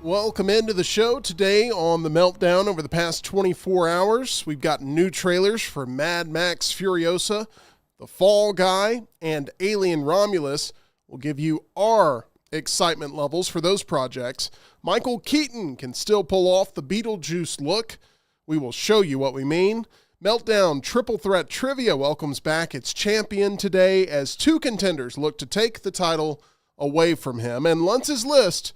Welcome into the show today on the Meltdown. Over the past 24 hours, we've got new trailers for Mad Max Furiosa, The Fall Guy, and Alien Romulus. We'll give you our excitement levels for those projects. Michael Keaton can still pull off the Beetlejuice look. We will show you what we mean. Meltdown Triple Threat Trivia welcomes back its champion today as two contenders look to take the title away from him. And Lunce's list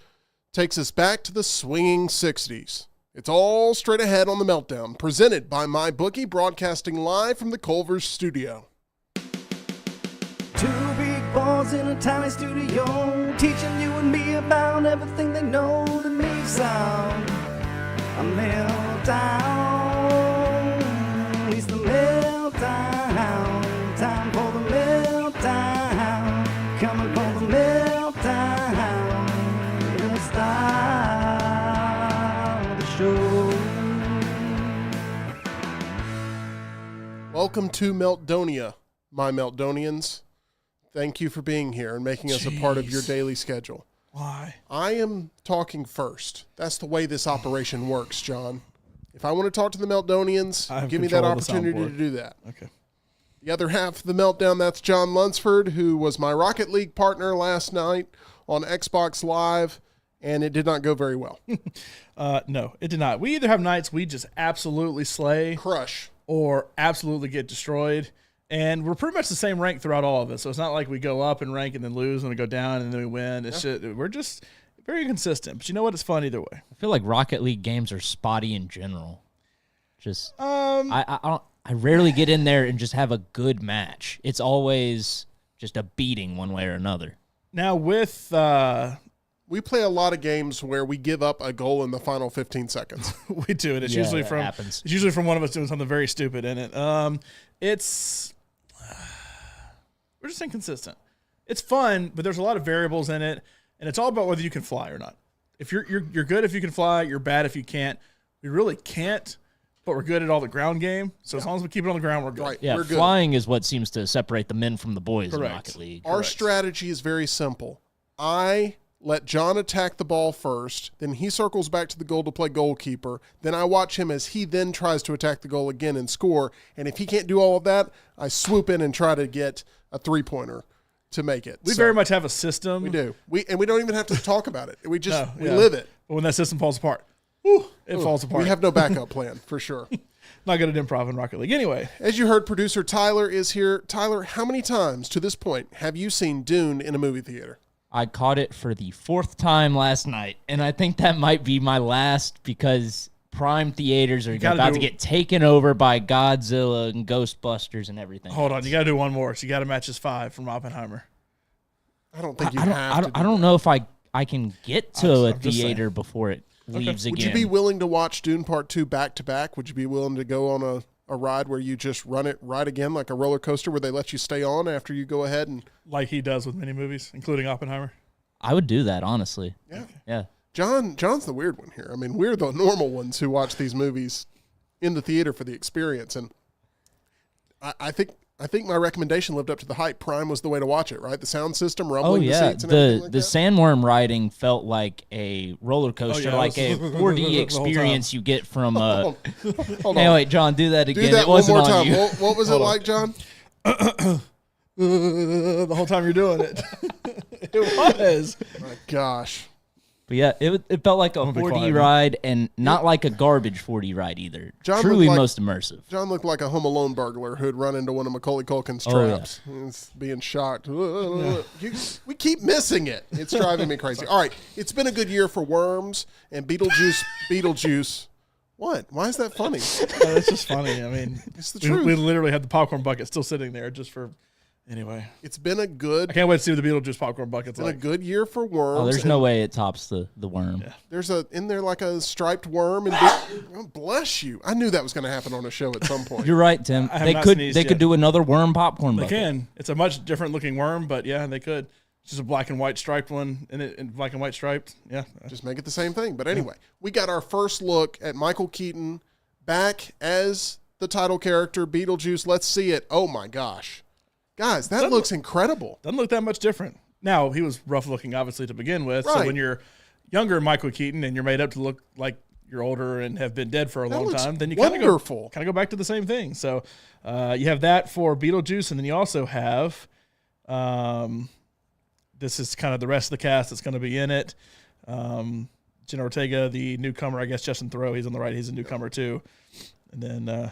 takes us back to the swinging 60s. It's all straight ahead on the Meltdown, presented by MyBookie, broadcasting live from the Culver studio. Two big balls in a tiny studio, teaching you and me about everything they know that makes sound. A meltdown, it's the meltdown, time for the meltdown, coming for the meltdown, let's start the show. Welcome to Meltdonia, my Meltdonians. Thank you for being here and making us a part of your daily schedule. Why? I am talking first. That's the way this operation works, John. If I want to talk to the Meltdonians, give me that opportunity to do that. Okay. The other half of the Meltdown, that's John Lunsford, who was my Rocket League partner last night on Xbox Live, and it did not go very well. No, it did not. We either have nights we just absolutely slay, Crush. or absolutely get destroyed. And we're pretty much the same rank throughout all of it. So it's not like we go up in rank and then lose and we go down and then we win. It's just, we're just very consistent. But you know what? It's fun either way. I feel like Rocket League games are spotty in general. Just I rarely get in there and just have a good match. It's always just a beating one way or another. Now with We play a lot of games where we give up a goal in the final 15 seconds. we do it. It's Yeah, usually that from happens. it's usually from one of us doing something very stupid in it. It's we're just inconsistent. It's fun, but there's a lot of variables in it, and it's all about whether you can fly or not. If you're good if you can fly, you're bad if you can't. We really can't, but we're good at all the ground game. So as long as we keep it on the ground, we're good. Right. Yeah, We're good. flying is what seems to separate the men from the boys Correct. in Rocket League. Our Correct. strategy is very simple. I let John attack the ball first, then he circles back to the goal to play goalkeeper. Then I watch him as he then tries to attack the goal again and score. And if he can't do all of that, I swoop in and try to get a three-pointer to make it. We So, very much have a system. we do. We don't even have to talk about it. We just No, we yeah. live it. But when that system falls apart, it falls apart. We have no backup plan for sure. Not good at improv in Rocket League. Anyway, As you heard, producer Tyler is here. Tyler, how many times to this point have you seen Dune in a movie theater? I caught it for the 4th time last night, and I think that might be my last because prime theaters are gotta about do- to get taken over by Godzilla and Ghostbusters and everything. hold on. You got to do one more. So you got to match his 5 from Oppenheimer. I don't think you I have to. I don't know if I can get to a I'm just theater before it leaves Would again. you be willing to watch Dune Part 2 back to back? Would you be willing to go on a ride where you just run it right again like a roller coaster where they let you stay on after you go ahead and Like he does with many movies, including Oppenheimer. I would do that, honestly. yeah. Yeah. John's the weird one here. I mean, we're the normal ones who watch these movies in the theater for the experience, and I think my recommendation lived up to the hype. Prime was the way to watch it, right? The sound system, Oh rumbling the yeah, seats and everything like the that. sandworm riding felt like a roller coaster, yeah, like a the 4D whole experience you get from. Hold on. Anyway, John, do that Do again. that It one wasn't more on time. you. What was it Hold on. like, John? The whole time you're doing it. It was. My gosh. But yeah, it felt like a be 4D quiet, ride, and not like a garbage 4D ride either. John Truly looked like- most immersive. John looked like a Home Alone burglar who had run into one of Macaulay Culkin's Oh, yeah. traps. He's being shocked. We keep missing it. It's driving me crazy. All right, it's been a good year for Worms and Beetlejuice. What? Why is that funny? That's just funny. I mean, It's the we truth. literally had the popcorn bucket still sitting there just for. Anyway, It's been a good I can't wait to see what the Beetlejuice popcorn bucket's been a like. good year for Worms. Oh, there's and no way it tops the worm. Yeah. There's in there like a striped worm and oh, bless you. I knew that was going to happen on a show at some point. You're right, Tim. I have They not could sneezed they yet. could do another worm popcorn They bucket. can. It's a much different looking worm, but yeah, they could. It's just a black and white striped one, and black and white striped. Yeah. Just make it the same thing. But anyway, we got our first look at Michael Keaton back as the title character, Beetlejuice. Let's see it. Oh my gosh. Guys, that looks incredible. Doesn't look that much different. Now, he was rough looking, obviously, to begin with. So Right. when you're younger Michael Keaton and you're made up to look like you're older and have been dead for a long looks time, then you wonderful. kind of go back to the same thing. So you have that for Beetlejuice, and then you also have this is kind of the rest of the cast that's going to be in it. Jenna Ortega, the newcomer, I guess Justin Theroux, he's on the right. He's a newcomer too. And then,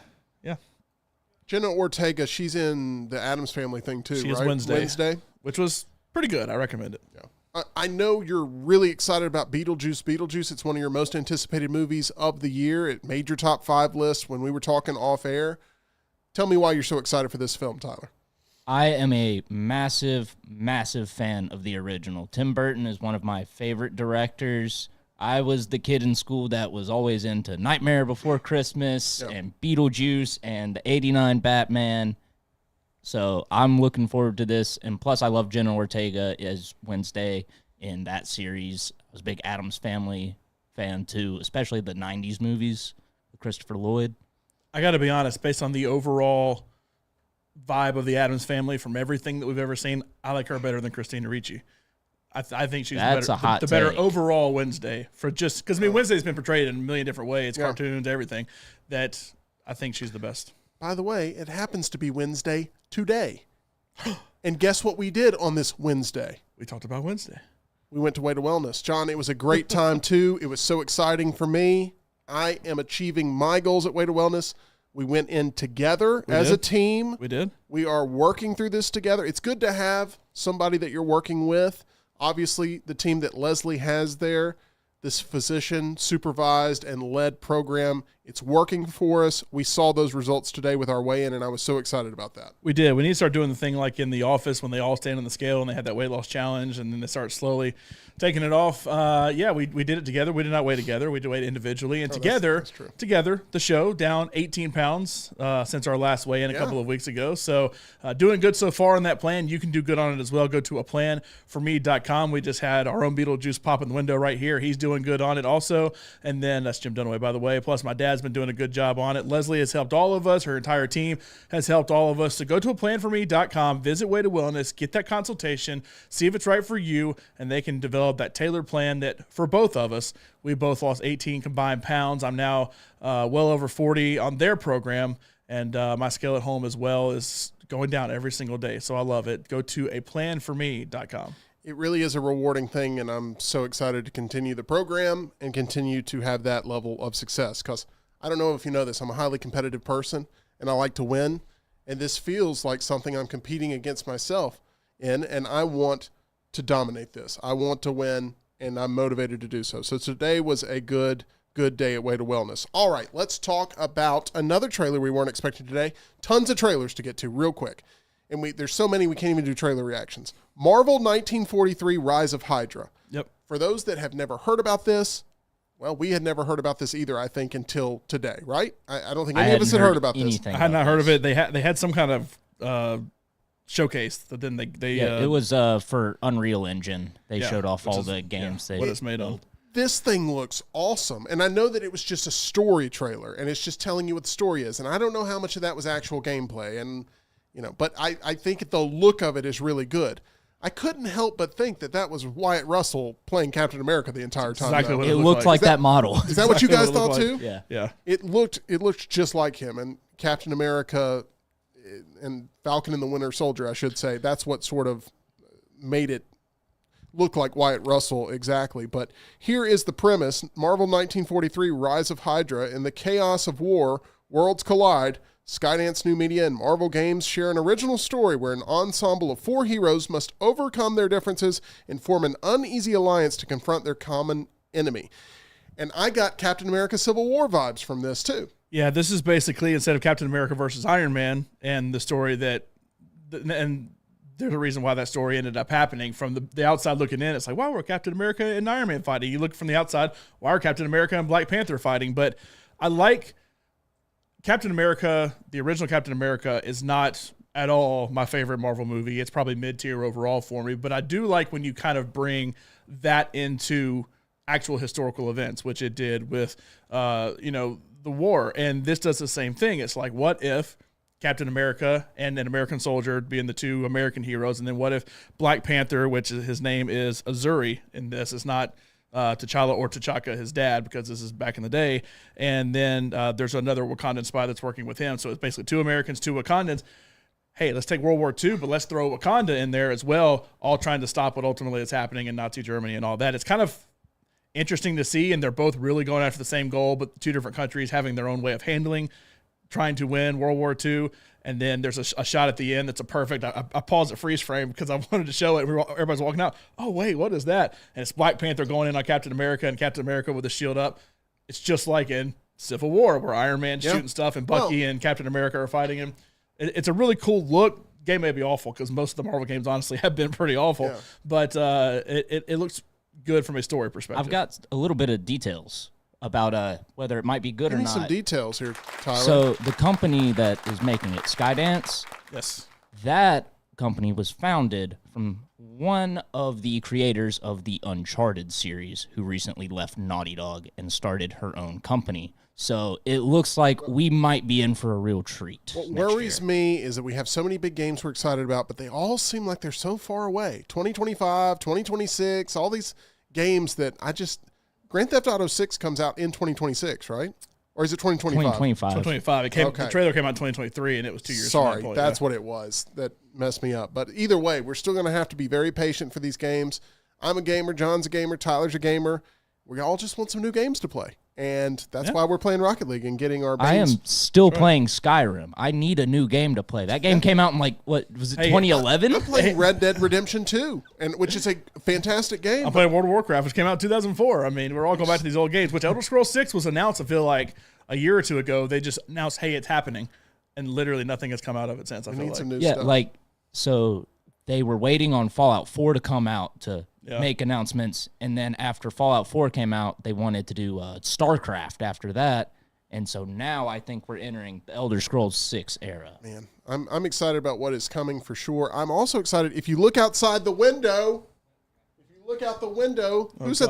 Jenna Ortega, she's in the Addams Family thing too, she right? is Wednesday, which was pretty good. I recommend it. Yeah. I know you're really excited about Beetlejuice. Beetlejuice, it's one of your most anticipated movies of the year. It made your top 5 list when we were talking off air. Tell me why you're so excited for this film, Tyler. I am a massive, massive fan of the original. Tim Burton is one of my favorite directors. I was the kid in school that was always into Nightmare Before Christmas and Beetlejuice and the 89 Batman. So I'm looking forward to this. And plus, I love Jenna Ortega as Wednesday in that series. I was a big Addams Family fan, too, especially the 90s movies with Christopher Lloyd. I got to be honest, based on the overall vibe of the Addams Family from everything that we've ever seen, I like her better than Christina Ricci. I think she's the better overall Wednesday for just because Wednesday's been portrayed in a million different ways, cartoons, everything. That I think she's the best. By the way, it happens to be Wednesday today, and guess what we did on this Wednesday? We talked about Wednesday. We went to Way to Wellness, John. It was a great time too. It was so exciting for me. I am achieving my goals at Way to Wellness. We went in together as a team. We did. We are working through this together. It's good to have somebody that you're working with. Obviously, the team that Leslie has there, this physician supervised and led program, it's working for us. We saw those results today with our weigh-in, and I was so excited about that. We did. We need to start doing the thing like in The Office when they all stand on the scale and they had that weight loss challenge, and then they start slowly taking it off. We did it together. We did not weigh together. We did weigh individually. And together, the show down 18 pounds since our last weigh-in a couple of weeks ago. So doing good so far on that plan. You can do good on it as well. Go to aplanforme.com. We just had our own Beetlejuice pop in the window right here. He's doing good on it also. And then that's Jim Dunaway, by the way. Plus, my dad's been doing a good job on it. Leslie has helped all of us. Her entire team has helped all of us. So go to aplanforme.com, visit Way to Wellness, get that consultation, see if it's right for you, and they can develop that tailored plan that for both of us, we both lost 18 combined pounds. I'm now well over 40 on their program, and my scale at home as well is going down every single day. So I love it. Go to aplanforme.com. It really is a rewarding thing, and I'm so excited to continue the program and continue to have that level of success because I don't know if you know this, I'm a highly competitive person, and I like to win, and this feels like something I'm competing against myself in, and I want to dominate this. I want to win, and I'm motivated to do so. So today was a good day at Way to Wellness. All right, let's talk about another trailer we weren't expecting today. Tons of trailers to get to real quick. And there's so many we can't even do trailer reactions. Marvel 1943 Rise of Hydra. Yep. For those that have never heard about this, well, we had never heard about this either, I think, until today, right? I don't think any of us had heard about this. I had not heard of it. They had some kind of showcase that then they it was for Unreal Engine. They showed off all the games. What it's made on. This thing looks awesome. And I know that it was just a story trailer, and it's just telling you what the story is. And I don't know how much of that was actual gameplay. And but I think the look of it is really good. I couldn't help but think that was Wyatt Russell playing Captain America the entire time. Exactly what it looked like that model. Is that what you guys thought too? Yeah. It looked just like him, and Captain America and Falcon and the Winter Soldier, I should say. That's what sort of made it look like Wyatt Russell exactly. But here is the premise. Marvel 1943 Rise of Hydra. In the chaos of war, worlds collide. Skydance New Media and Marvel Games share an original story where an ensemble of 4 heroes must overcome their differences and form an uneasy alliance to confront their common enemy. And I got Captain America Civil War vibes from this too. Yeah, this is basically instead of Captain America versus Iron Man and the story and there's a reason why that story ended up happening. From the outside looking in, it's like, why were Captain America and Iron Man fighting? You look from the outside, why are Captain America and Black Panther fighting? But I like Captain America, the original Captain America, is not at all my favorite Marvel movie. It's probably mid-tier overall for me, but I do like when you kind of bring that into actual historical events, which it did with, the war. And this does the same thing. It's like, what if Captain America and an American soldier being the 2 American heroes, and then what if Black Panther, which his name is Azuri in this, is not T'Challa or T'Chaka, his dad, because this is back in the day. And then there's another Wakandan spy that's working with him. So it's basically 2 Americans, 2 Wakandans. Hey, let's take World War II, but let's throw Wakanda in there as well, all trying to stop what ultimately is happening in Nazi Germany and all that. It's kind of interesting to see, and they're both really going after the same goal, but 2 different countries having their own way of handling, trying to win World War II. And then there's a shot at the end that's a perfect. I paused at freeze frame because I wanted to show it. Everybody's walking out. Oh, wait, what is that? And it's Black Panther going in on Captain America, and Captain America with the shield up. It's just like in Civil War where Iron Man's shooting stuff and Bucky and Captain America are fighting him. It's a really cool look. Game may be awful because most of the Marvel games honestly have been pretty awful, but it looks good from a story perspective. I've got a little bit of details about whether it might be good or Give me not. some details here, Tyler. So the company that is making it, Skydance, yes, that company was founded from one of the creators of the Uncharted series who recently left Naughty Dog and started her own company. So it looks like we might be in for a real treat. What worries me is that we have so many big games we're excited about, but they all seem like they're so far away. 2025, 2026, all these games that Grand Theft Auto 6 comes out in 2026, right? Or is it 2025? 2025. The trailer came out in 2023, and it was 2 years from that point. That's what it was that messed me up. But either way, we're still going to have to be very patient for these games. I'm a gamer. John's a gamer. Tyler's a gamer. We all just want some new games to play. And that's why we're playing Rocket League and getting our I am still playing Skyrim. I need a new game to play. That game came out in, what was it, 2011? I'm playing Red Dead Redemption 2, which is a fantastic game. I'm playing World of Warcraft, which came out in 2004. I mean, we're all going back to these old games, which Elder Scrolls 6 was announced, I feel like, a year or 2 ago. They just announced, hey, it's happening. And literally nothing has come out of it since, I feel like. Some new stuff. So they were waiting on Fallout 4 to come out to make announcements, and then after Fallout 4 came out, they wanted to do StarCraft after that, and so now I think we're entering the Elder Scrolls 6 era. Man, I'm excited about what is coming for sure. I'm also excited, if you look outside the window, who's at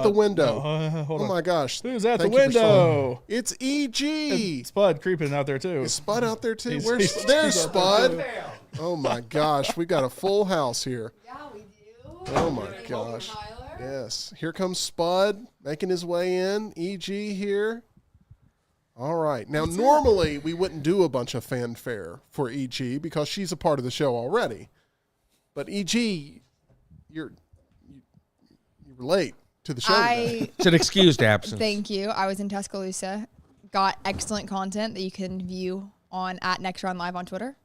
the window? Hold on. My gosh. Who's at the window? It's EG. It's Spud creeping out there, too. Is Spud out there, too? There's Spud. Oh, my gosh. We got a full house here. Yeah, we do. Oh, my gosh. Yes. Here comes Spud making his way in. EG here. All right. Now, normally we wouldn't do a bunch of fanfare for EG because she's a part of the show already. But EG, you're late to the show today. It's an excused absence. Thank you. I was in Tuscaloosa. Got excellent content that you can view on @NextRoundLive on Twitter.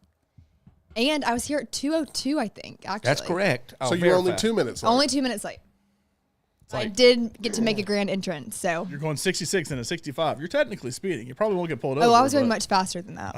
And I was here at 2:02, I think, actually. That's correct. So you're only 2 minutes late. Only 2 minutes late. I did get to make a grand entrance, so. You're going 66 and a 65. You're technically speeding. You probably won't get pulled over. Oh, I was going much faster than that.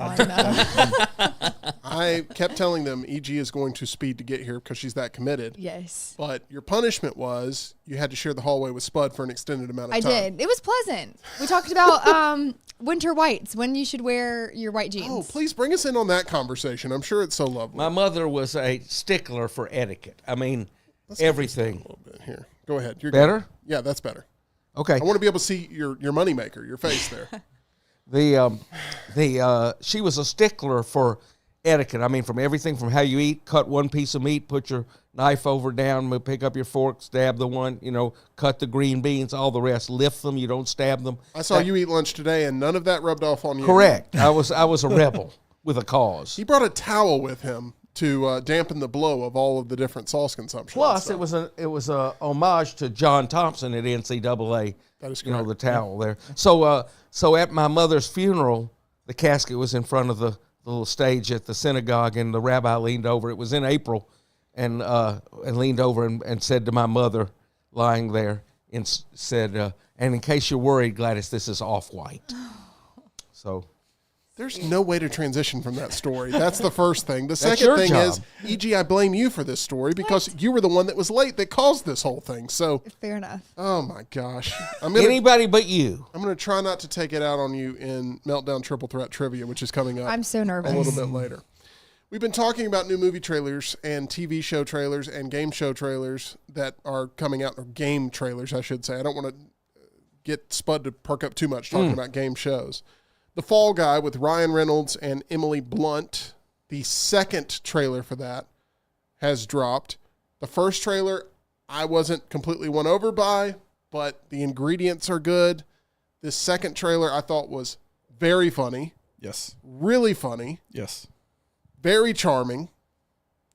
I kept telling them EG is going to speed to get here because she's that committed. Yes. But your punishment was you had to share the hallway with Spud for an extended amount of time. I did. It was pleasant. We talked about winter whites, when you should wear your white jeans. Oh, please bring us in on that conversation. I'm sure it's so lovely. My mother was a stickler for etiquette. I mean, everything. A little bit here. Go ahead. You're better? Good. Yeah, that's better. Okay. I want to be able to see your moneymaker, your face there. She was a stickler for etiquette. I mean, from everything from how you eat, cut one piece of meat, put your knife over down, pick up your fork, stab the one, cut the green beans, all the rest, lift them, you don't stab them. I saw you eat lunch today, and none of that rubbed off on you. Correct. I was a rebel with a cause. He brought a towel with him to dampen the blow of all of the different sauce consumption. Plus, it was a homage to John Thompson at NCAA. That is correct. The towel there. So at my mother's funeral, the casket was in front of the little stage at the synagogue, and the rabbi leaned over. It was in April, and leaned over and said to my mother, lying there, and said, "And in case you're worried, Gladys, this is off-white." So. There's no way to transition from that story. That's the first thing. The second thing is, EG, I blame you for this story because you were the one that was late that caused this whole thing. So fair enough. Oh my gosh. Anybody but you. I'm going to try not to take it out on you in Meltdown Triple Threat Trivia, which is coming up. I'm so nervous. A little bit later. We've been talking about new movie trailers and TV show trailers and game show trailers that are coming out, or game trailers, I should say. I don't want to get Spud to perk up too much talking about game shows. The Fall Guy with Ryan Reynolds and Emily Blunt, the second trailer for that has dropped. The first trailer I wasn't completely won over by, but the ingredients are good. This second trailer I thought was very funny, Yes. really funny, Yes. very charming,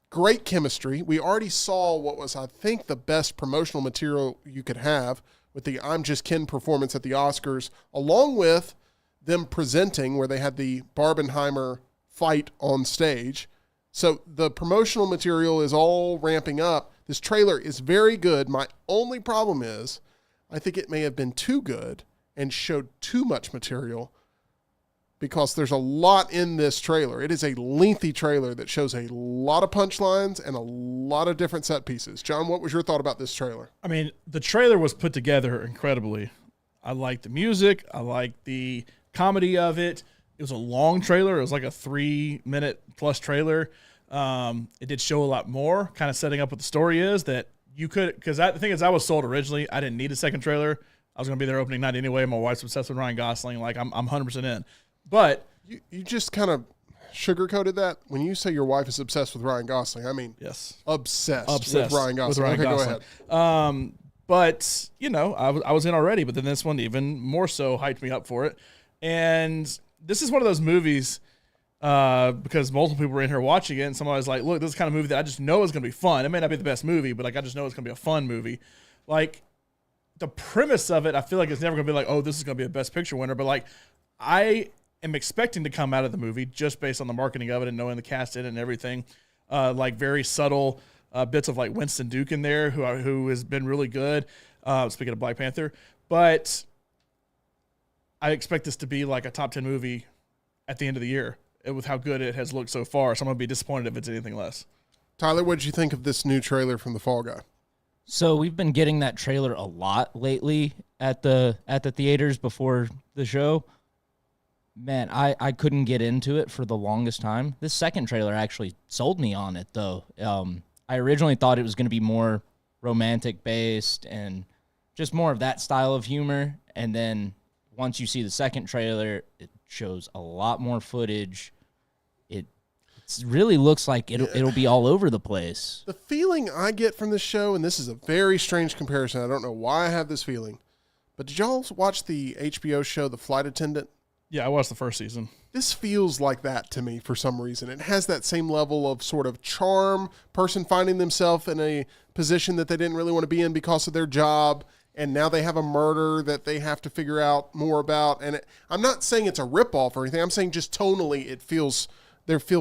great chemistry. We already saw what was, I think, the best promotional material you could have with the I'm Just Ken performance at the Oscars, along with them presenting where they had the Barbenheimer fight on stage. So the promotional material is all ramping up. This trailer is very good. My only problem is I think it may have been too good and showed too much material because there's a lot in this trailer. It is a lengthy trailer that shows a lot of punchlines and a lot of different set pieces. John, what was your thought about this trailer? I mean, the trailer was put together incredibly. I liked the music. I liked the comedy of it. It was a long trailer. It was like a 3-minute plus trailer. It did show a lot more, kind of setting up what the story is that you could, because the thing is, I was sold originally. I didn't need a second trailer. I was going to be there opening night anyway. My wife's obsessed with Ryan Gosling. Like, I'm 100% in. But you just kind of sugarcoated that. When you say your wife is obsessed with Ryan Gosling, I mean yes, obsessed with Ryan Gosling. With Ryan Okay, Gosling. go ahead. But, you know, I was in already, but then this one even more so hyped me up for it. And this is one of those movies, because multiple people were in here watching it, and somebody was like, look, this is the kind of movie that I just know is going to be fun. It may not be the best movie, but like I just know it's going to be a fun movie. Like, the premise of it, I feel like it's never going to be like, oh, this is going to be a Best Picture winner. But like, I am expecting to come out of the movie just based on the marketing of it and knowing the cast in it and everything, like very subtle bits of like Winston Duke in there, who has been really good. Speaking of Black Panther, but I expect this to be like a top 10 movie at the end of the year with how good it has looked so far. So I'm going to be disappointed if it's anything less. Tyler, what did you think of this new trailer from The Fall Guy? So we've been getting that trailer a lot lately at the theaters before the show. Man, I couldn't get into it for the longest time. This second trailer actually sold me on it, though. I originally thought it was going to be more romantic based and just more of that style of humor. And then once you see the second trailer, it shows a lot more footage. It really looks like it'll be all over the place. The feeling I get from this show, and this is a very strange comparison, I don't know why I have this feeling, but did y'all watch the HBO show The Flight Attendant? Yeah, I watched the first season. This feels like that to me for some reason. It has that same level of sort of charm, person finding themselves in a position that they didn't really want to be in because of their job, and now they have a murder that they have to figure out more about. And I'm not saying it's a ripoff or anything. I'm saying just tonally it feels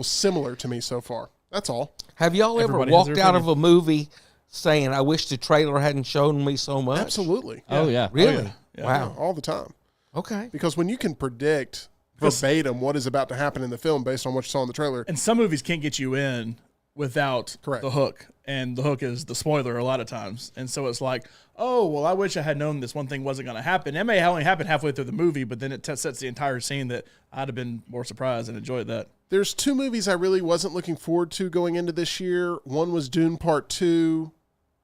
similar to me so far. That's all. Have y'all Everybody ever has walked their out of a movie saying, I wish the trailer hadn't shown me so much? Absolutely. Oh, yeah. Really? Oh, yeah. Yeah. Wow. All the time. Okay. Because when you can predict verbatim what is about to happen in the film based on what you saw in the trailer. And some movies can't get you in without Correct. the hook. And the hook is the spoiler a lot of times. And so it's like, oh, well, I wish I had known this one thing wasn't going to happen. It may only happen halfway through the movie, but then it sets the entire scene that I'd have been more surprised and enjoyed that. There's two movies I really wasn't looking forward to going into this year. One was Dune Part 2.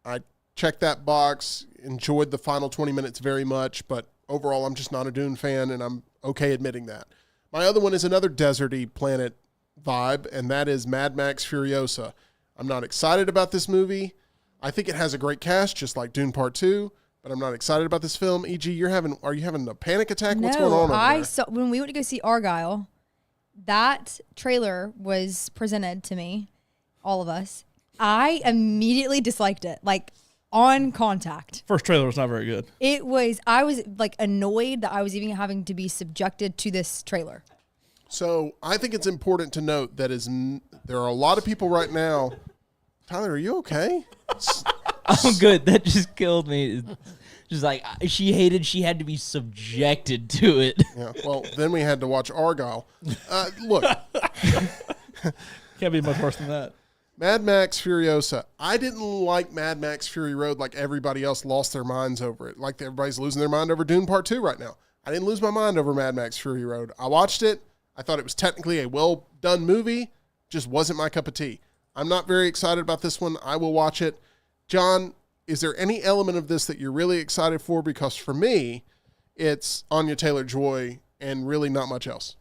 I checked that box, enjoyed the final 20 minutes very much, but overall I'm just not a Dune fan, and I'm okay admitting that. My other one is another deserty planet vibe, and that is Mad Max Furiosa. I'm not excited about this movie. I think it has a great cast, just like Dune Part 2, but I'm not excited about this film. EG, are you having a panic attack? What's going on over I there? saw when we went to go see Argyle, that trailer was presented to me, all of us. I immediately disliked it, like on contact. First trailer was not very good. I was like annoyed that I was even having to be subjected to this trailer. So I think it's important to note that there are a lot of people right now. Tyler, are you okay? I'm good. That just killed me. Just like she had to be subjected to it. Yeah. Well, then we had to watch Argyle. Look, Can't be much worse than that. Mad Max Furiosa. I didn't like Mad Max Fury Road like everybody else lost their minds over it. Like everybody's losing their mind over Dune Part 2 right now. I didn't lose my mind over Mad Max Fury Road. I watched it. I thought it was technically a well-done movie. Just wasn't my cup of tea. I'm not very excited about this one. I will watch it. John, is there any element of this that you're really excited for? Because for me, it's Anya Taylor-Joy and really not much else.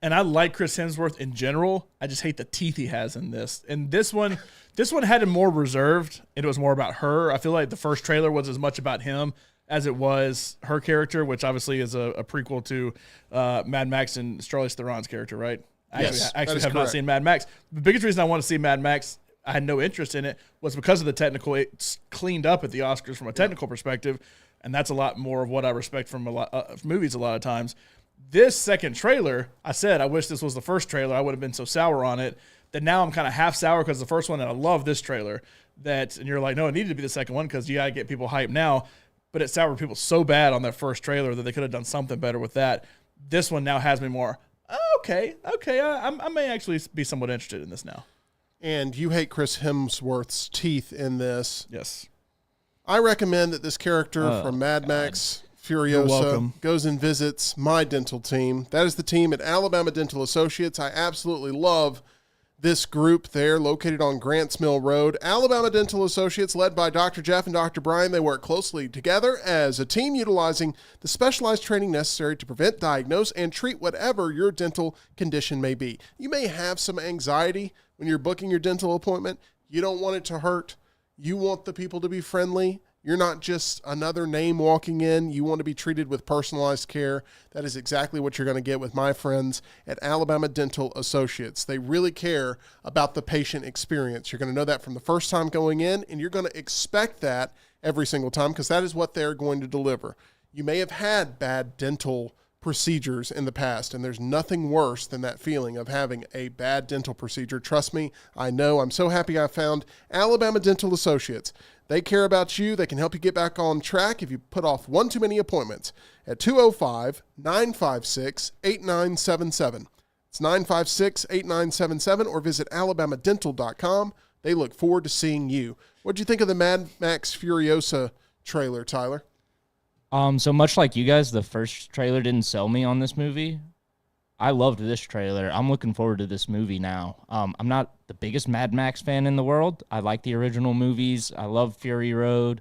And I like Chris Hemsworth in general. I just hate the teeth he has in this. And this one had him more reserved. It was more about her. I feel like the first trailer was as much about him. as it was her character, which obviously is a prequel to Mad Max and Charlize Theron's character, right? Yes, I actually that is have not correct. seen Mad Max. The biggest reason I want to see Mad Max, I had no interest in it, was because of the technical. It's cleaned up at the Oscars from a technical perspective, and that's a lot more of what I respect from a lot of movies a lot of times. This second trailer, I said I wish this was the first trailer. I would have been so sour on it that now I'm kind of half sour because the first one, and I love this trailer. And you're like, no, it needed to be the second one because you got to get people hyped now. But it soured people so bad on that first trailer that they could have done something better with that. This one now has me more, okay, I may actually be somewhat interested in this now. And you hate Chris Hemsworth's teeth in this. Yes. I recommend that this character from Mad Max Furiosa welcome. goes and visits my dental team. That is the team at Alabama Dental Associates. I absolutely love this group there, located on Grants Mill Road. Alabama Dental Associates, led by Dr. Jeff and Dr. Brian, they work closely together as a team utilizing the specialized training necessary to prevent, diagnose, and treat whatever your dental condition may be. You may have some anxiety when you're booking your dental appointment. You don't want it to hurt. You want the people to be friendly. You're not just another name walking in. You want to be treated with personalized care. That is exactly what you're going to get with my friends at Alabama Dental Associates. They really care about the patient experience. You're going to know that from the first time going in, and you're going to expect that every single time because that is what they're going to deliver. You may have had bad dental procedures in the past, and there's nothing worse than that feeling of having a bad dental procedure. Trust me, I know. I'm so happy I found Alabama Dental Associates. They care about you. They can help you get back on track if you put off one too many appointments at 205-956-8977. It's 956-8977, or visit alabamadental.com. They look forward to seeing you. What did you think of the Mad Max Furiosa trailer, Tyler? So much like you guys, the first trailer didn't sell me on this movie. I loved this trailer. I'm looking forward to this movie now. I'm not the biggest Mad Max fan in the world. I like the original movies. I love Fury Road,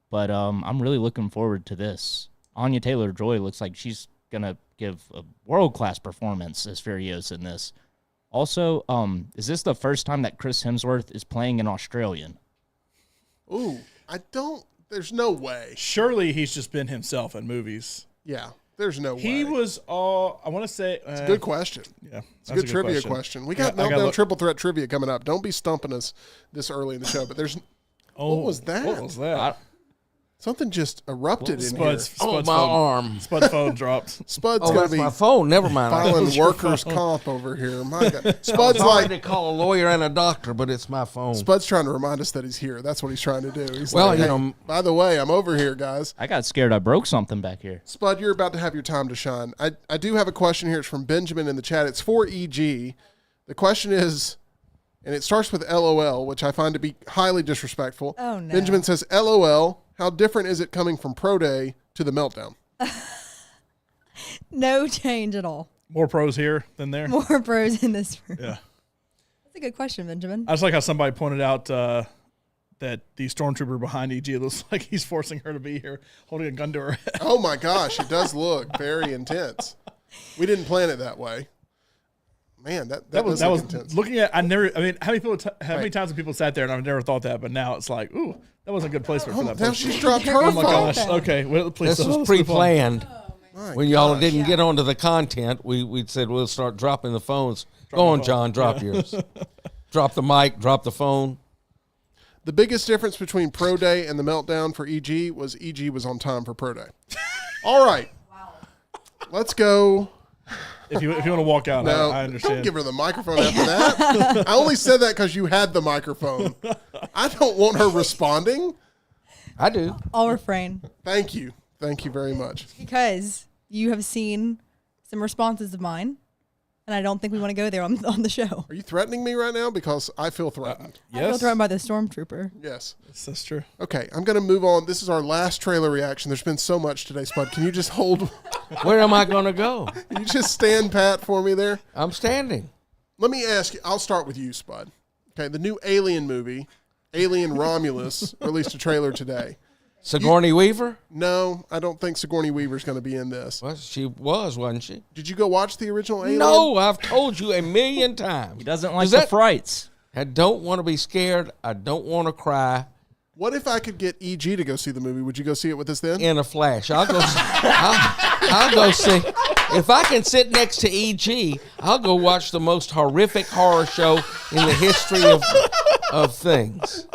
but I'm really looking forward to this. Anya Taylor-Joy looks like she's going to give a world-class performance as Furiosa in this. Also, is this the first time that Chris Hemsworth is playing an Australian? Ooh, there's no way. Surely he's just been himself in movies. Yeah, there's no way. He was all, I want to say. It's a good question. Yeah. It's a good trivia question. We got Meltdown Triple Threat Trivia coming up. Don't be stumping us this early in the show, but there's... what was that? What was that? Something just erupted in Spud's my phone. arm. Spud's phone dropped. Spud's Oh, going that's to be my phone. Never mind. filing workers' comp over here. My God. I Spud's was ready like... to call a lawyer and a doctor, but it's my phone. Spud's trying to remind us that he's here. That's what he's trying to do. He's Well, like, you hey, know- by the way, I'm over here, guys. I got scared I broke something back here. Spud, you're about to have your time to shine. I do have a question here. It's from Benjamin in the chat. It's for EG. The question is, and it starts with LOL, which I find to be highly disrespectful. Oh, no. Benjamin says, LOL, how different is it coming from Pro Day to the Meltdown? No change at all. More pros here than there. More pros in this room. Yeah. That's a good question, Benjamin. I just like how somebody pointed out that the stormtrooper behind EG looks like he's forcing her to be here, holding a gun to her head. Oh, my gosh. It does look very intense. We didn't plan it that way. Man, that was intense. Looking at. How many people? How many times have people sat there and I've never thought that, but now it's like, ooh, that wasn't a good placement for that Now person. she's dropped her Oh phone. my gosh. Okay, well, please. This was let's move on. pre-planned. My When y'all gosh. didn't get onto the content, we said we'll start dropping the phones. Go on, John, drop yours. Drop the mic, drop the phone. The biggest difference between Pro Day and the Meltdown for EG was on time for Pro Day. All right. Let's go. If you want to walk out, No, I understand. don't give her the microphone after that. I only said that because you had the microphone. I don't want her responding. I do. I'll refrain Thank you. Thank you very much. because you have seen some responses of mine, and I don't think we want to go there on the show. Are you threatening me right now? Because I feel threatened. I feel Yes, threatened by the stormtrooper. Yes. that's true. Okay, I'm going to move on. This is our last trailer reaction. There's been so much today, Spud. Can you just hold? Where am I going to go? Can you just stand pat for me there? I'm standing. Let me ask you. I'll start with you, Spud. Okay, the new Alien movie, Alien Romulus, released a trailer today. Sigourney Weaver? No, I don't think Sigourney Weaver's going to be in this. Well, she was, wasn't she? Did you go watch the original Alien? No, I've told you a million times. He doesn't like Does the that- frights. I don't want to be scared. I don't want to cry. What if I could get EG to go see the movie? Would you go see it with us then? In a flash. I'll go. I'll go see. If I can sit next to EG, I'll go watch the most horrific horror show in the history of things.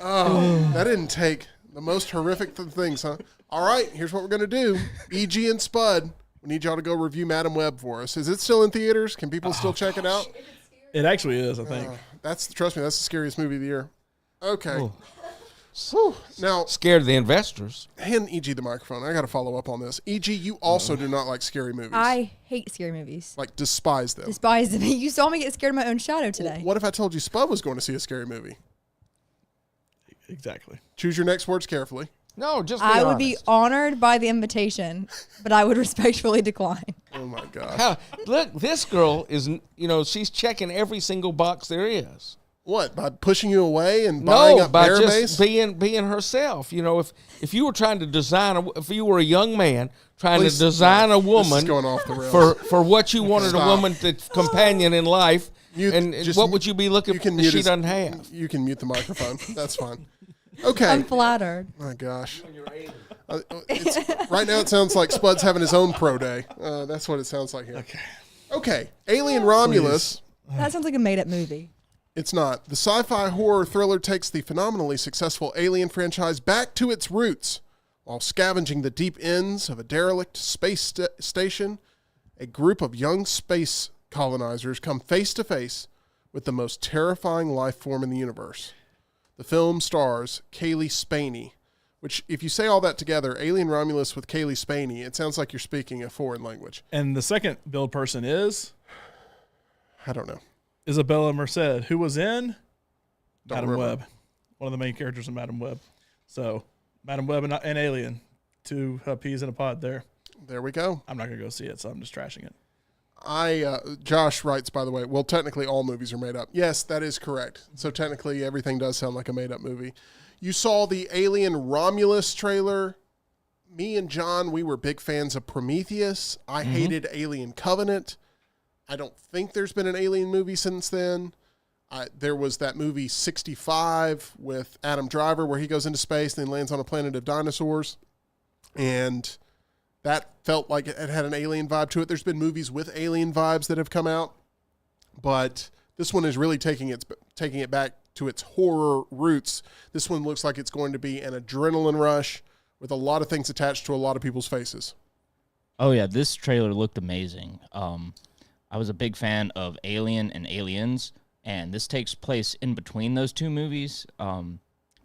Oh, that didn't take the most horrific things, huh? All right, here's what we're going to do. EG and Spud, we need y'all to go review Madam Web for us. Is it still in theaters? Can people still check it out? It actually is, I think. Trust me, that's the scariest movie of the year. Okay. Whew. Now, Scared the investors. hand EG the microphone. I got to follow up on this. EG, you also do not like scary movies. I hate scary movies. like despise them. Despise them. You saw me get scared of my own shadow today. What if I told you Spud was going to see a scary movie? Exactly. Choose your next words carefully. No, just be I would honest. be honored by the invitation, but I would respectfully decline. Oh my gosh. How, look, this girl is, she's checking every single box there is. What? By pushing you away and buying No, up by bear just base? being herself. If you were trying to design, if you were a young man trying Please, to design a this is woman going off the rails. for what you wanted Stop. a woman to companion in life, and just- what would you be looking for that she doesn't have? You can mute the microphone. That's fine. Okay. I'm flattered. My gosh. Right now it sounds like Spud's having his own pro day. That's what it sounds like here. Okay. Alien Romulus. That sounds like a made-up movie. It's not. The sci-fi horror thriller takes the phenomenally successful Alien franchise back to its roots while scavenging the deep ends of a derelict space station. A group of young space colonizers come face to face with the most terrifying life form in the universe. The film stars Kaylee Spaney, which, if you say all that together, Alien Romulus with Kaylee Spaney, it sounds like you're speaking a foreign language. And the second billed person is I don't know. Isabella Merced, who was in Madam remember. Web, one of the main characters in Madam Web. So Madam Web and Alien, two peas in a pod there. There we go. I'm not going to go see it, so I'm just trashing it. Josh writes, by the way, well, technically all movies are made up. Yes, that is correct. So technically everything does sound like a made up movie. You saw the Alien Romulus trailer. Me and John, we were big fans of Prometheus. I hated Alien Covenant. I don't think there's been an Alien movie since then. There was that movie 65 with Adam Driver where he goes into space and then lands on a planet of dinosaurs. And that felt like it had an alien vibe to it. There's been movies with alien vibes that have come out, but this one is really taking it back to its horror roots. This one looks like it's going to be an adrenaline rush with a lot of things attached to a lot of people's faces. Oh yeah, this trailer looked amazing. I was a big fan of Alien and Aliens, and this takes place in between those two movies.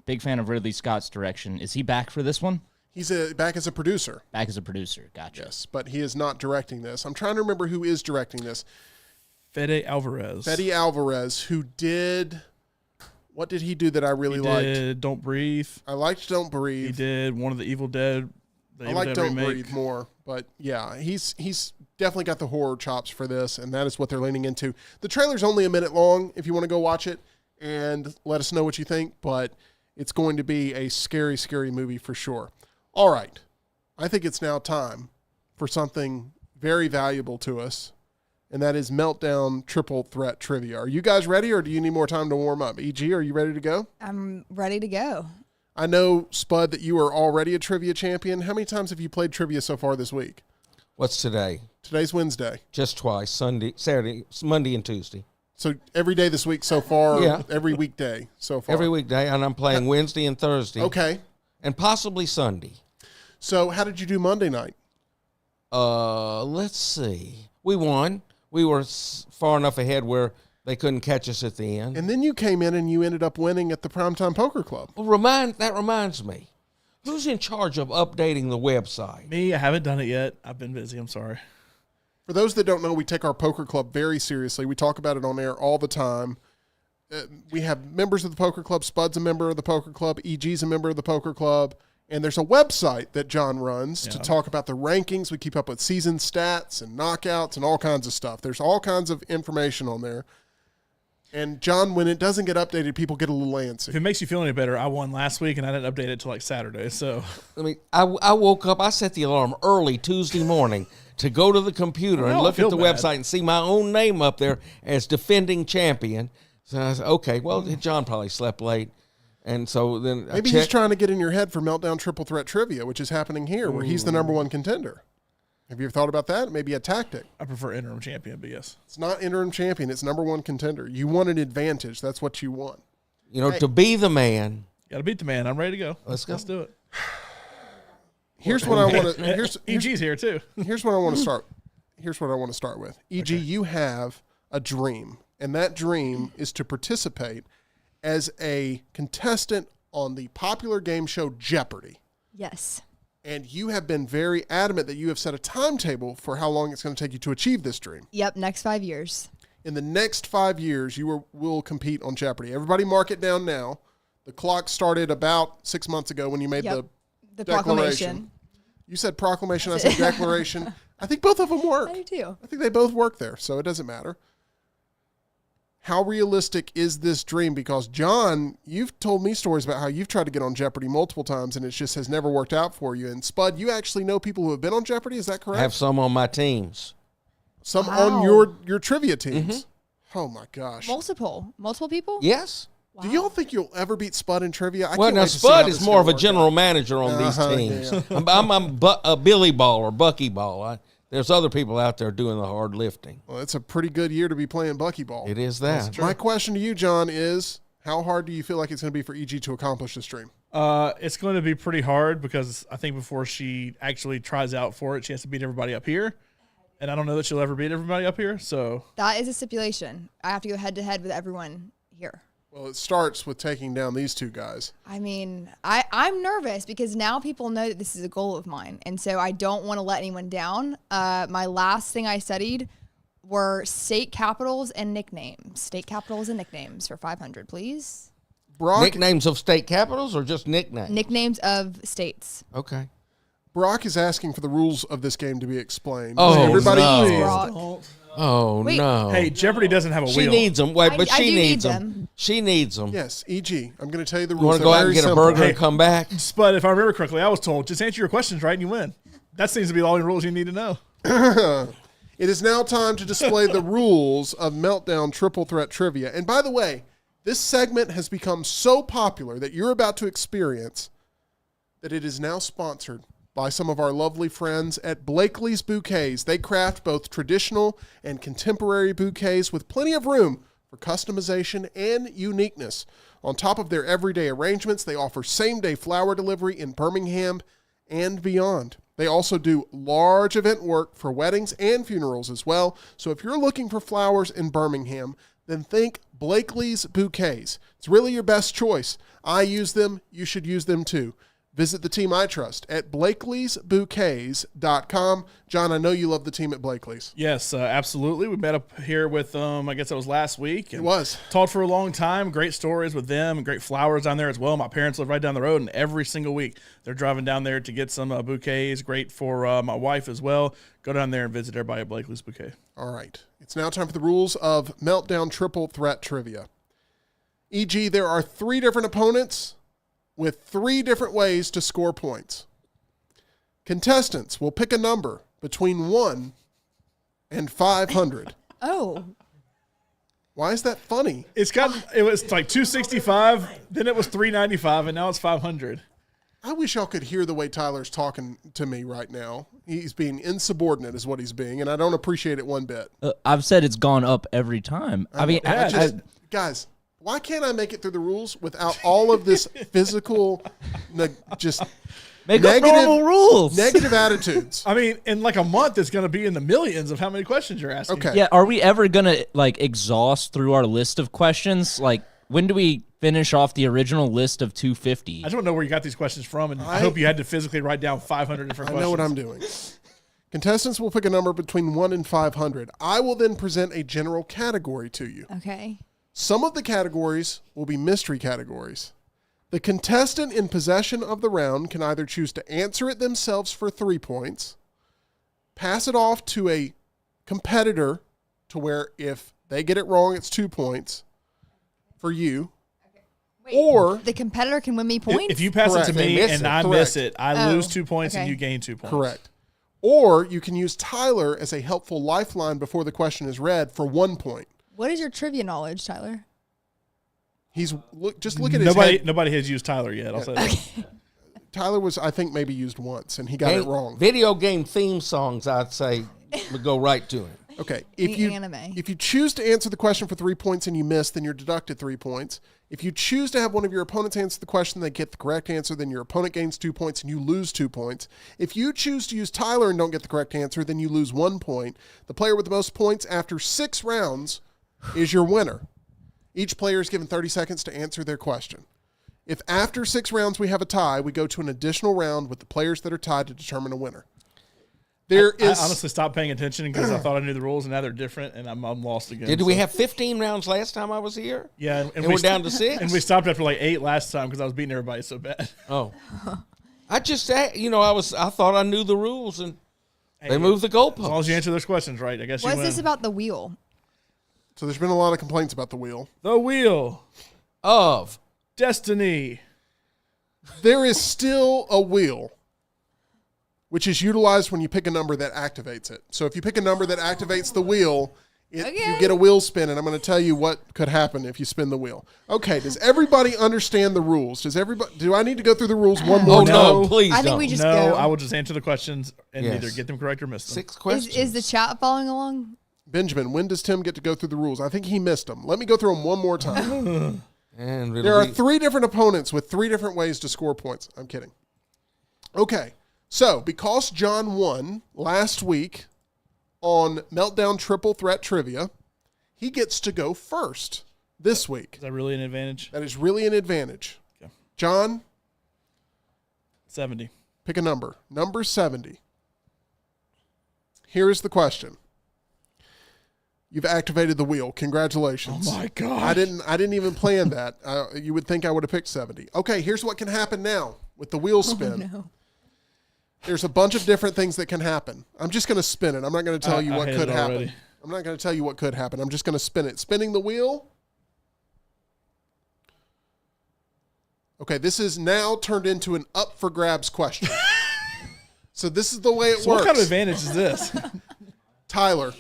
Big fan of Ridley Scott's direction. Is he back for this one? He's back as a producer. Back as a producer. Gotcha. Yes, but he is not directing this. I'm trying to remember who is directing this. Fede Alvarez. Fede Alvarez, who did... What did he do that I really liked? He did Don't Breathe. I liked Don't Breathe. He did one of the Evil Dead. I like Don't Breathe more, but yeah, he's definitely got the horror chops for this, and that is what they're leaning into. The trailer's only a minute long if you want to go watch it and let us know what you think, but it's going to be a scary, scary movie for sure. All right, I think it's now time for something very valuable to us, and that is Meltdown Triple Threat Trivia. Are you guys ready, or do you need more time to warm up? EG, are you ready to go? I'm ready to go. I know, Spud, that you are already a trivia champion. How many times have you played trivia so far this week? What's today? Today's Wednesday. Just twice, Sunday, Saturday, Monday, and Tuesday. So every day this week so far, Yeah. every weekday so far. Every weekday, and I'm playing Wednesday and Thursday. Okay. And possibly Sunday. So how did you do Monday night? Let's see. We won. We were far enough ahead where they couldn't catch us at the end. And then you came in and you ended up winning at the Primetime Poker Club. Well, that reminds me. Who's in charge of updating the website? Me, I haven't done it yet. I've been busy. I'm sorry. For those that don't know, we take our poker club very seriously. We talk about it on air all the time. We have members of the poker club. Spud's a member of the poker club. EG's a member of the poker club. And there's a website that John runs to talk about the rankings. We keep up with season stats and knockouts and all kinds of stuff. There's all kinds of information on there. And John, when it doesn't get updated, people get a little antsy. If it makes you feel any better, I won last week and I didn't update it till like Saturday. So I woke up, I set the alarm early Tuesday morning to go to the computer and I look feel at the bad. website and see my own name up there as defending champion. So I said, okay, well, John probably slept late. And so then Maybe he's trying to get in your head for Meltdown Triple Threat Trivia, which is happening here, where he's the number one contender. Have you ever thought about that? Maybe a tactic. I prefer interim champion, but yes. It's not interim champion. It's number one contender. You want an advantage. That's what you want. You know, to be the man. Got to beat the man. I'm ready to go. Let's go. Let's do it. Here's what I want to. EG's here too. Here's what I want to start. Here's what I want to start with. EG, you have a dream, and that dream is to participate as a contestant on the popular game show Jeopardy. Yes. And you have been very adamant that you have set a timetable for how long it's going to take you to achieve this dream. Yep, next 5 years. In the next 5 years, you will compete on Jeopardy. Everybody mark it down now. The clock started about 6 months ago when you made the declaration. Proclamation. You said proclamation, I said declaration. I think both of them work. I do too. I think they both work there, so it doesn't matter. How realistic is this dream? Because, John, you've told me stories about how you've tried to get on Jeopardy multiple times, and it just has never worked out for you. And, Spud, you actually know people who have been on Jeopardy. Is that correct? I have some on my teams. Some Wow. on your trivia teams. Oh, my gosh. Multiple people? Yes. Do y'all think you'll ever beat Spud in trivia? I Well, can't now wait to see Spud how is this more of gonna a work general out. manager on these teams. Yeah. I'm a Billy Ball or Bucky Ball. There's other people out there doing the hard lifting. Well, it's a pretty good year to be playing buckyball. It is that. My question to you, John, is how hard do you feel like it's going to be for EG to accomplish this dream? It's going to be pretty hard because I think before she actually tries out for it, she has to beat everybody up here. And I don't know that she'll ever beat everybody up here. So That is a stipulation. I have to go head to head with everyone here. Well, it starts with taking down these two guys. I mean, I'm nervous because now people know that this is a goal of mine. And so I don't want to let anyone down. My last thing I studied were state capitals and nicknames. State capitals and nicknames for 500, please. Brock, Nicknames of state capitals or just nicknames? Nicknames of states. Okay. Brock is asking for the rules of this game to be explained. Oh, Everybody, no. Please, Brock. Oh, Wait. no. hey, Jeopardy doesn't have a she wheel. needs them. Wait, but I she do needs need them. them. She needs them. Yes, EG. I'm going to tell you the You rules. want to go They're out and very get a simple. burger and come back? But if I remember correctly, I was told just answer your questions right and you win. That seems to be all the rules you need to know. It is now time to display the rules of Meltdown Triple Threat Trivia. And by the way, this segment has become so popular that you're about to experience that it is now sponsored by some of our lovely friends at Blakely's Bouquets. They craft both traditional and contemporary bouquets with plenty of room for customization and uniqueness. On top of their everyday arrangements, they offer same-day flower delivery in Birmingham and beyond. They also do large event work for weddings and funerals as well. So if you're looking for flowers in Birmingham, then think Blakely's Bouquets. It's really your best choice. I use them. You should use them too. Visit the team I trust at blakeleysbouquets.com. John, I know you love the team at Blakely's. Yes, absolutely. We met up here with I guess that was last week. It was. Talked for a long time. Great stories with them and great flowers down there as well. My parents live right down the road, and every single week they're driving down there to get some bouquets. Great for my wife as well. Go down there and visit everybody at Blakely's Bouquet. All right. It's now time for the rules of Meltdown Triple Threat Trivia. E.g., there are 3 different opponents with 3 different ways to score points. Contestants will pick a number between 1 and 500. Oh, Why is that funny? It was like 265, then it was 395, and now it's 500. I wish y'all could hear the way Tyler's talking to me right now. He's being insubordinate is what he's being, and I don't appreciate it one bit. I've said it's gone up every time. I mean, Guys, why can't I make it through the rules without all of this physical, just make up normal rules. negative attitudes? I mean, in like a month, it's going to be in the millions of how many questions you're asking. Okay. Yeah, are we ever gonna exhaust through our list of questions? Like, when do we finish off the original list of 250? I don't know where you got these questions from, and I hope you had to physically write down 500 different I questions. know what I'm doing. Contestants will pick a number between 1 and 500. I will then present a general category to you. okay. Some of the categories will be mystery categories. The contestant in possession of the round can either choose to answer it themselves for 3 points, pass it off to a competitor to where if they get it wrong, it's 2 points for you. Wait, Or the competitor can win me points? If you pass Correct. it to They me miss and it. I Correct. miss it, I Oh, lose 2 points and okay. you gain 2 points. correct. Or you can use Tyler as a helpful lifeline before the question is read for 1 point. What is your trivia knowledge, Tyler? Look at his head. Nobody has used Tyler yet. I'll say that. Tyler was, I think, maybe used once, and he got it wrong. Video game theme songs, I'd say, would go right to him. Okay. Anime. If you choose to answer the question for 3 points and you miss, then you're deducted 3 points. If you choose to have one of your opponents answer the question, they get the correct answer, then your opponent gains 2 points and you lose 2 points. If you choose to use Tyler and don't get the correct answer, then you lose 1 point. The player with the most points after 6 rounds is your winner. Each player is given 30 seconds to answer their question. If after 6 rounds we have a tie, we go to an additional round with the players that are tied to determine a winner. I honestly stopped paying attention because I thought I knew the rules, and now they're different, and I'm lost again. Did we have 15 rounds last time I was here? Yeah, and we're down to 6? And we stopped after like 8 last time because I was beating everybody so bad. Oh. I thought I knew the rules, and they moved the goalposts. As long as you answer those questions right, I guess you What's win. this about the wheel? So there's been a lot of complaints about the wheel. The wheel of destiny. There is still a wheel, which is utilized when you pick a number that activates it. So if you pick a number that activates the wheel, you get a wheel spin, and I'm going to tell you what could happen if you spin the wheel. Okay, does everybody understand the rules? Do I need to go through the rules one more time? No, please I think don't. we just No, go. I will just answer the questions and Yes. either get them correct or miss them. 6 questions. Is the chat following along? Benjamin, when does Tim get to go through the rules? I think he missed them. Let me go through them one more time. And There are 3 different opponents with 3 different ways to score points. I'm kidding. Okay, so because Jon won last week on Meltdown Triple Threat Trivia, he gets to go first this week. Is that really an advantage? That is really an advantage. Okay. Jon, 70. pick a number. Number 70. Here is the question. You've activated the wheel. Congratulations. Oh my God. I didn't even plan that. You would think I would have picked 70. Okay, here's what can happen now with the wheel spin. No. There's a bunch of different things that can happen. I'm just going to spin it. I'm not going to tell you what hate could it happen. already. I'm not going to tell you what could happen. I'm just going to spin it. Spinning the wheel. Okay, this is now turned into an up for grabs question. So this is the way it works. What kind of advantage is this? Tyler,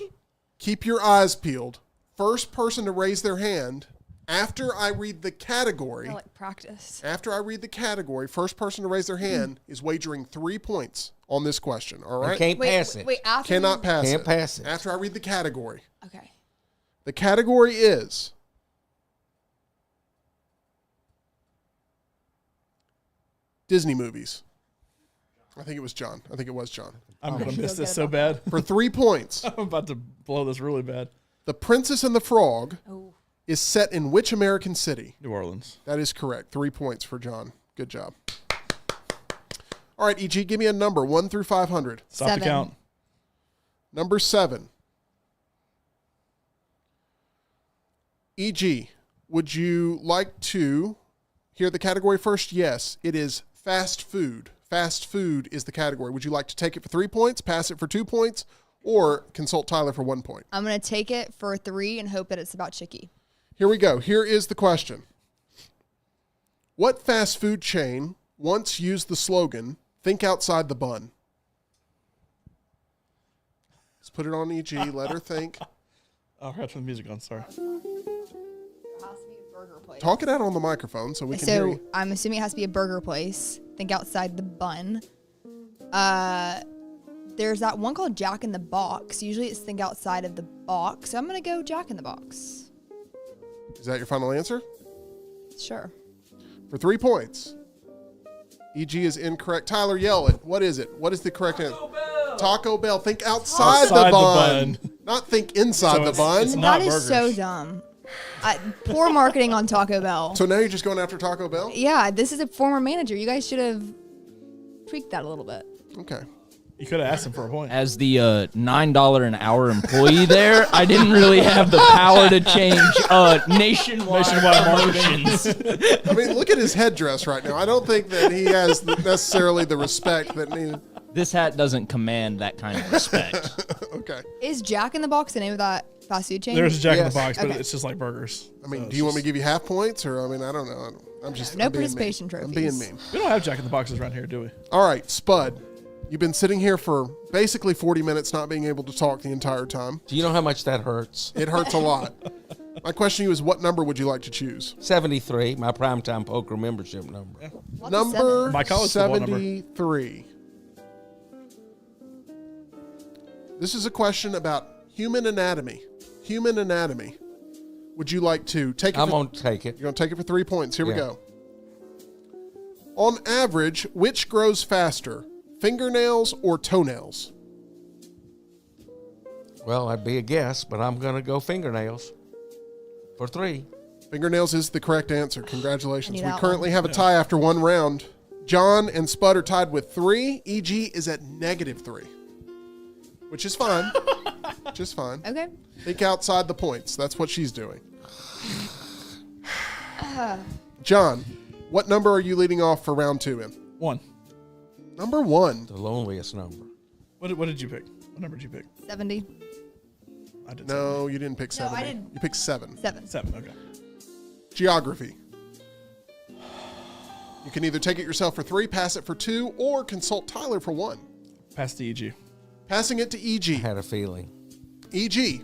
keep your eyes peeled. First person to raise their hand after I read the category. I like practice. After I read the category, first person to raise their hand is wagering 3 points on this question. All You right? can't pass it. Wait, after Cannot pass Can't it. pass it. After I read the category. Okay. The category is Disney movies. I think it was Jon. I'm going to miss this so bad. For 3 points, I'm about to blow this really bad. The Princess and the Frog Oh. is set in which American city? New Orleans. That is correct. 3 points for Jon. Good job. All right, EG, give me a number, 1 through 500. Stop 7. the count. Number 7. EG, would you like to hear the category first? Yes, it is fast food. Fast food is the category. Would you like to take it for 3 points, pass it for 2 points, or consult Tyler for 1 point? I'm going to take it for 3 and hope that it's about Chicky. Here we go. Here is the question. What fast food chain once used the slogan, "Think outside the bun"? Let's put it on EG. Let her think. Oh, I got to turn the music on. Sorry. It has to be a burger place. Talk it out on the microphone so we can hear So you. I'm assuming it has to be a burger place. Think outside the bun. There's that one called Jack in the Box. Usually it's think outside of the box. So I'm going to go Jack in the Box. Is that your final answer? Sure. For 3 points. EG is incorrect. Tyler, yell it. What is it? What is the correct answer? Taco Bell. Think outside, Outside the the bun. bun. Not think inside So the it's bun. not That is burgers. so dumb. Poor marketing on Taco Bell. So now you're just going after Taco Bell? Yeah, this is a former manager. You guys should have tweaked that a little bit. Okay. You could have asked him for a point. As the $9 an hour employee there, I didn't really have the power to change nationwide marketings. I mean, look at his headdress right now. I don't think that he has necessarily the respect that needed. This hat doesn't command that kind of respect. Okay. Is Jack in the Box the name of that fast food chain? There's a Jack in Yes. the Box, but Okay. it's just like burgers. I mean, So do you want it's me to give you half points, or I mean, I don't know. I'm just No I'm being participation mean. I'm trophies. being mean. We don't have Jack in the Boxes around here, do we? All right, Spud. You've been sitting here for basically 40 minutes, not being able to talk the entire time. Do you know how much that hurts? It hurts a lot. My question to you is, what number would you like to choose? 73, my primetime poker membership number. What's a Number seven? My college football number. 73. This is a question about human anatomy. Human anatomy. Would you like to take it? I'm going to take it. You're going to take it for 3 points. Here we Yeah. go. On average, which grows faster, fingernails or toenails? Well, that'd be a guess, but I'm going to go fingernails for 3. Fingernails is the correct answer. Congratulations. I We knew that currently have a tie after one round. Jon and Spud are tied with 3. EG is at -3, which is fine. Just fine. Okay. Think outside the points. That's what she's doing. Jon, what number are you leading off for round 2 in? 1. Number 1. The loneliest number. What did you pick? What number did you pick? 70. I did No, you didn't pick No, 70. I didn't. You picked 7. 7. 7. Okay. Geography. You can either take it yourself for 3, pass it for 2, or consult Tyler for 1. Pass to EG. Passing it to I EG. had a feeling. EG,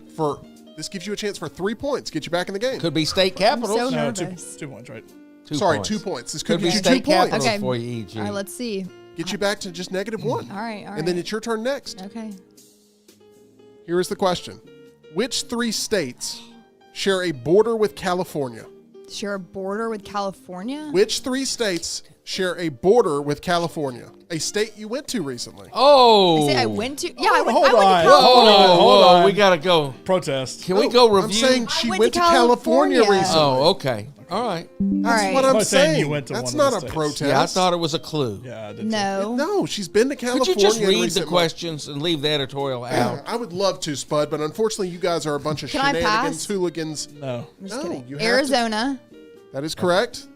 this gives you a chance for 3 points. Get you back in the game. Could be state capitals. so No, nervous. 2 points, right? 2 Sorry, points. 2 points. This could Could be get you 2 state points. capitals Okay. for you, EG. All right, let's see. Get you back to just -1. All right, all right. And then it's your turn next. Okay. Here is the question. Which 3 states share a border with California? Share a border with California? Which 3 states share a border with California? A state you went to recently. Oh. I say I went to. Yeah, I went hold to on. California. Hold on. We got to go. Protest. Can we go I'm review? saying I she went went to to California California. recently. Oh, okay. All right. That's right. what I'm I'm not saying saying. you went to That's one of not the a states. protest. Yeah, I thought it was a clue. Yeah, I did. No. No, she's been to Could California. you just in read the recent months. questions and leave the editorial out? I would love to, Spud, but unfortunately, you guys are a bunch of Can I shenanigans, pass? hooligans. No. I'm just No, kidding. you have to- Arizona. That is correct.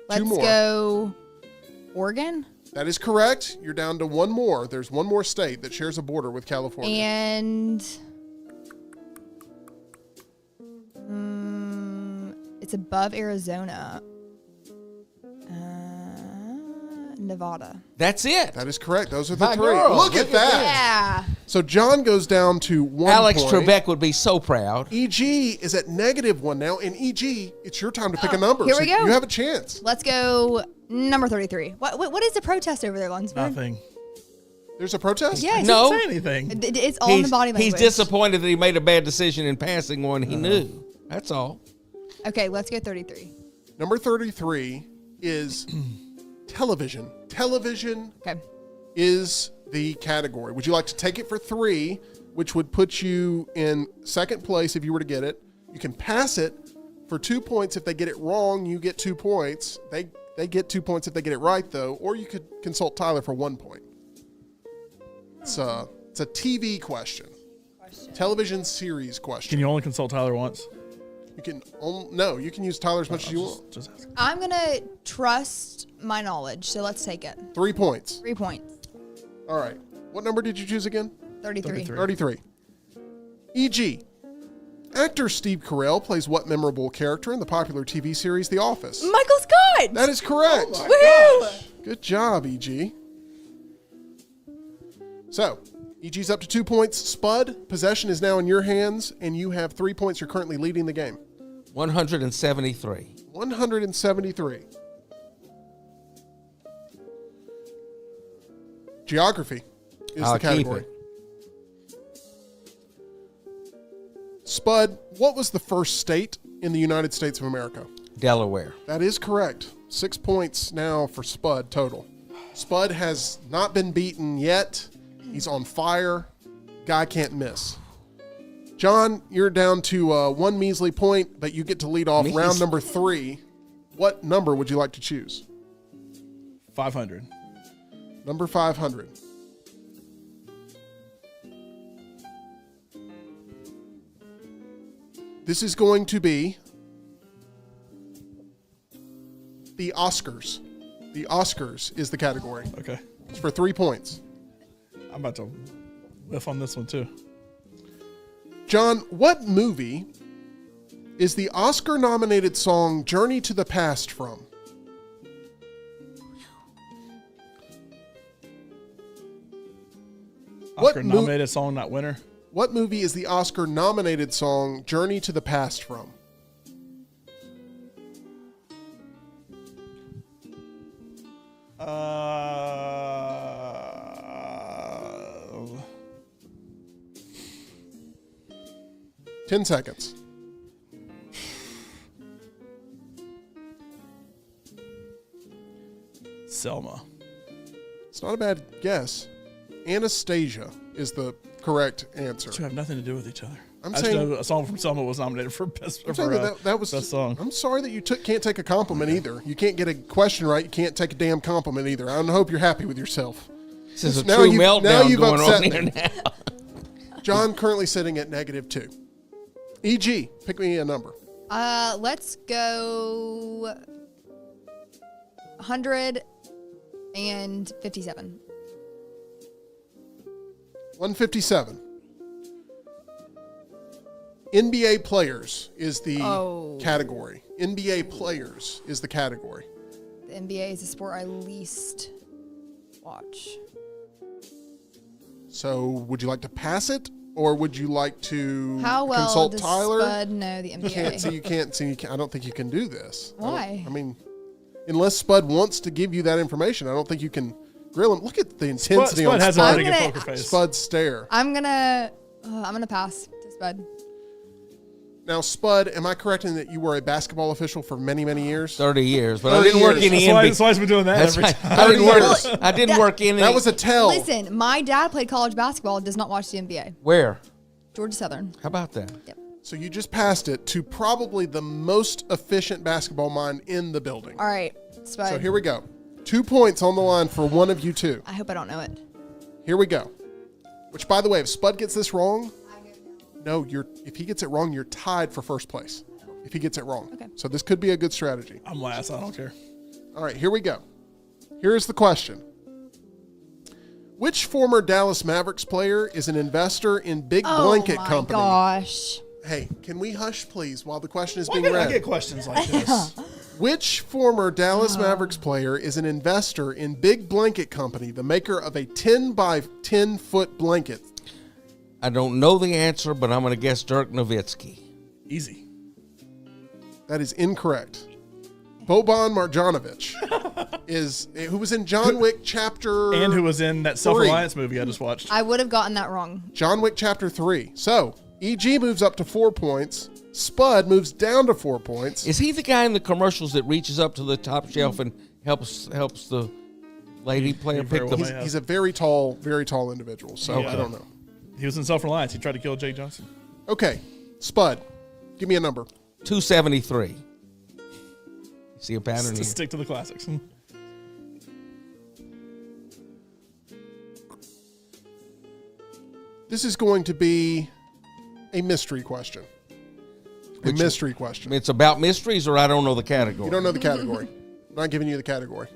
Let's 2 more. go. Oregon. That is correct. You're down to 1 more. There's 1 more state that shares a border with California. And it's above Arizona. Nevada. That's it. That is correct. Those are the My 3. girl, Look look at at that. Yeah. So Jon goes down to 1 Alex point. Trebek would be so proud. EG is at -1 now. And EG, it's your time to pick a number. Here we So go. You have a chance. Let's go number 33. What is the protest over there, Lunsford? Nothing. There's a protest? Yes. No. Say anything. It's all in the body language. He's disappointed that he made a bad decision in passing one he knew. That's all. Okay, let's go 33. Number 33 is television. Television Okay. is the category. Would you like to take it for 3, which would put you in 2nd place if you were to get it? You can pass it for 2 points. If they get it wrong, you get 2 points. They get 2 points if they get it right, though. Or you could consult Tyler for 1 point. It's a TV question. Television series question. Can you only consult Tyler once? You can no, you can use Tyler as much as you want. Just ask. I'm going to trust my knowledge, so let's take it. 3 points. 3 points. All right. What number did you choose again? 33. 33. EG. Actor Steve Carell plays what memorable character in the popular TV series The Office? Michael Scott! That is correct. Woohoo! Good job, EG. So, EG's up to 2 points. Spud, possession is now in your hands, and you have 3 points. You're currently leading the game. 173. 173. Geography is I'll the keep category. it. Spud, what was the first state in the United States of America? Delaware. That is correct. 6 points now for Spud total. Spud has not been beaten yet. He's on fire. Guy can't miss. Jon, you're down to 1 measly point, but you get to lead off round number 3. What number would you like to choose? 500. Number 500. This is going to be the Oscars. The Oscars is the category. Okay. It's for 3 points. I'm about to whiff on this one too. Jon, what movie is the Oscar-nominated song Journey to the Past from? Oscar nominated song, not winner. What movie is the Oscar-nominated song Journey to the Past from? Uh, 10 seconds. Selma. It's not a bad guess. Anastasia is the correct answer. Two have nothing to do with each other. I'm I just saying- know a song from Selma was nominated for best. I'm for, saying that was best song. I'm sorry that you can't take a compliment either. You can't get a question right. You can't take a damn compliment either. I hope you're happy with yourself. This is a Now true you- now meltdown you've going upset on me. here now. John currently sitting at -2. EG, pick me a number. Let's go 157. 157. NBA players is the category. NBA players is the category. The NBA is the sport I least watch. So would you like to pass it, or would you like to How well consult does Tyler? Spud know the You NBA? can't see. I don't think you can do this. Why? I mean, unless Spud wants to give you that information, I don't think you can grill him. Look at the intensity Spud on has a Spud. pretty good gonna- poker face. Spud's stare. I'm gonna pass to Spud. Now, Spud, am I correct in that you were a basketball official for many, many years? 30 years, but I 30 didn't work years. any That's why he's been doing that That's every right. time. I didn't work. years. I didn't work any. That was a tell. Listen, my dad played college basketball. Does not watch the NBA. Where? Georgia Southern. How about that? Yep. So you just passed it to probably the most efficient basketball mind in the building. All right, Spud. So here we go. 2 points on the line for one of you two. I hope I don't know it. Here we go. Which, by the way, if Spud gets this wrong, no, if he gets it wrong, you're tied for first place. If he gets it wrong. Okay. So this could be a good strategy. I'm last. I don't care. All right, here we go. Here's the question. Which former Dallas Mavericks player is an investor in Big Blanket oh my Company? gosh. Hey, can we hush, please, while the question is Why being can't I read? get questions like this? Which former Dallas Mavericks player is an investor in Big Blanket Company, the maker of a 10 by 10 foot blanket? I don't know the answer, but I'm going to guess Dirk Nowitzki. Easy. That is incorrect. Boban Marjanovic who was in John Wick Chapter And who was in that Three. Self-Reliance movie I just watched. I would have gotten that wrong. John Wick Chapter 3. So EG moves up to 4 points. Spud moves down to 4 points. Is he the guy in the commercials that reaches up to the top shelf and helps the lady player very pick well the? may have. He's a very tall individual. So Yeah. I don't know. He was in Self-Reliance. He tried to kill Jake Johnson. Okay, Spud, give me a number. 273. See a pattern To here? stick to the classics. This is going to be a mystery question. A mystery question. It's about mysteries, or I don't know the category. You don't know the category. I'm not giving you the category.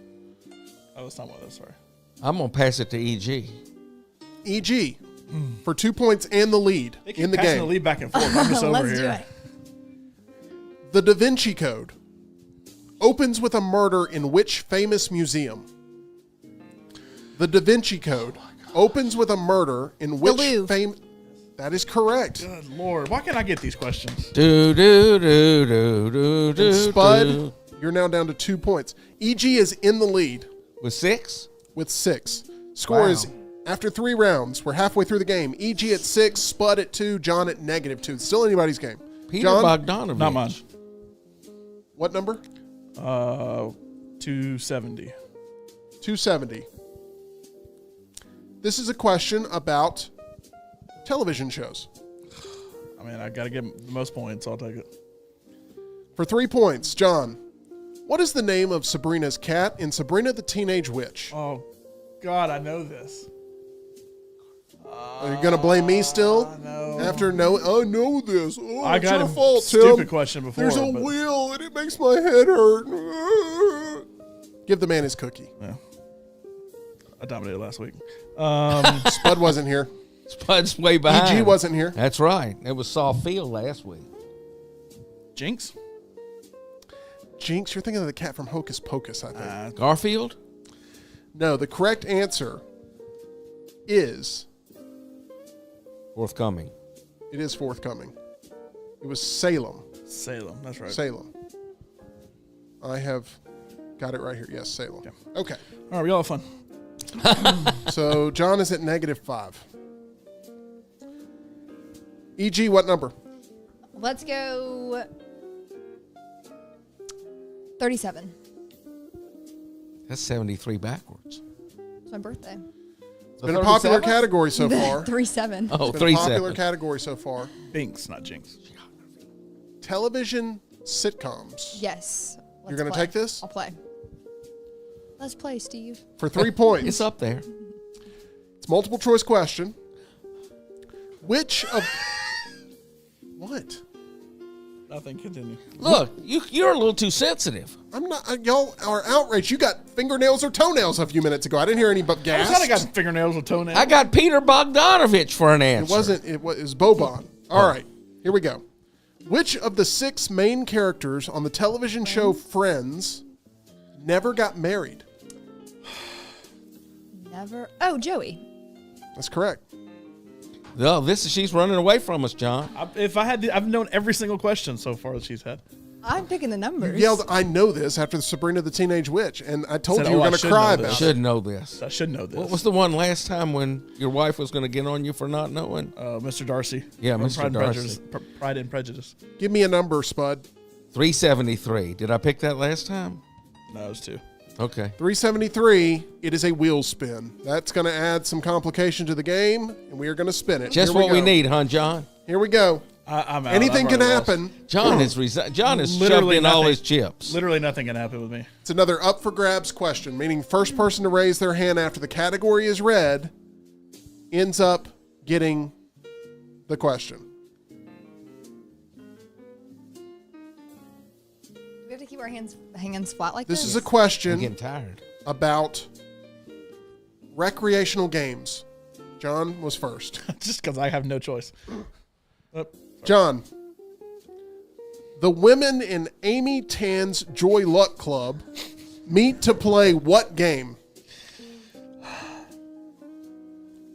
Oh, that's not one of those. Sorry. I'm gonna pass it to EG. EG for 2 points and the lead They keep in the passing game. the lead back and forth. I'm just over Let's here. do it. The Da Vinci Code opens with a murder in which famous museum? The Da Vinci Code opens with a murder in which Louvre. famous... That is correct. Good Lord. Why can't I get these questions? Do do do do do do. And Spud, do. you're now down to 2 points. EG is in the lead With 6. with 6. Score Wow. is after 3 rounds. We're halfway through the game. EG at 6, Spud at 2, John at -2. It's still anybody's game. Peter John, Bogdanovich. Not mine. what number? 270. 270. This is a question about television shows. I mean, I got to get the most points. I'll take it. For 3 points, John, what is the name of Sabrina's cat in Sabrina the Teenage Witch? Oh, God, I know this. Are you going to blame me still? No. After no, I know this. Oh, I it's got your a fault, stupid Tim. question before. There's a but- wheel and it makes my head hurt. Give the man his cookie. Yeah. I dominated last week. Spud wasn't here. Spud's way behind. EG wasn't here. That's right. It was Saw Field last week. Jinx? Jinx, you're thinking of the cat from Hocus Pocus, I think. Garfield? No, the correct answer is, Forthcoming. it is forthcoming. It was Salem. Salem. That's right. Salem. I have Got it right here. Yes, Salem. Okay. All right, we all have fun. So John is at -5. EG, what number? Let's go 37. That's 73 backwards. It's my birthday. It's been a popular 37? category so far. 37. Oh, It's been a 3 popular seconds. category so far. Binks, not Jinx. Television sitcoms. Yes. You're going to take this? I'll play. Let's play, Steve. For 3 points. It's up there. It's multiple choice question. Which of... What? Nothing. Continue. Look, you're a little too sensitive. I'm not... y'all are outraged. You got fingernails or toenails a few minutes ago. I didn't hear any but I gas. thought I got fingernails with toenails. I got Peter Bogdanovich for an answer. It wasn't. It was Boban. All right. Here we go. Which of the 6 main characters on the television show Friends never got married? Never. Oh, Joey. That's correct. No, she's running away from us, John. I've known every single question so far that she's had. I'm picking the numbers. You yelled, "I know this" after Sabrina the Teenage Witch, and I told Said, you you "Oh, were I going to should cry know this." about it. Should know this. I should know this. What was the one last time when your wife was going to get on you for not knowing? Mr. Darcy? Yeah, From Mr. Pride and Darcy. Prejudice. Pride and Prejudice. Give me a number, Spud. 373. Did I pick that last time? No, it was 2. Okay. 373. It is a wheel spin. That's going to add some complication to the game, and we are going to spin it. Just Here what we go. need, huh, John? Here we go. I'm out. Anything I've can already lost. happen. John has shoved Literally in all nothing. his chips. Literally nothing can happen with me. It's another up for grabs question, meaning first person to raise their hand after the category is read ends up getting the question. We have to keep our hands flat like this. This is a I'm question getting tired. about recreational games. John was first. Just because I have no choice. Oh, John, the women in Amy Tan's Joy Luck Club meet to play what game?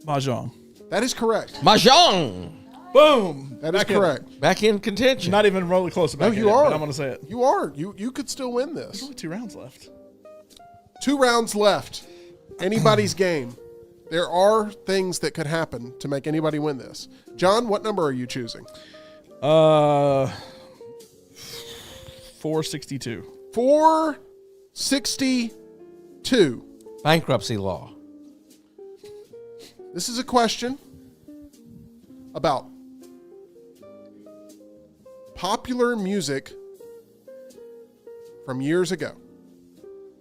Mahjong. That is correct. Mahjong. Boom. That is Back in. correct. Back in contention. Not even really close. No, you are. But I'm going to say it. You are. You could still win There's this. only 2 rounds left. 2 rounds left. Anybody's game. There are things that could happen to make anybody win this. John, what number are you choosing? 462. 462. Bankruptcy law. This is a question about popular music from years ago.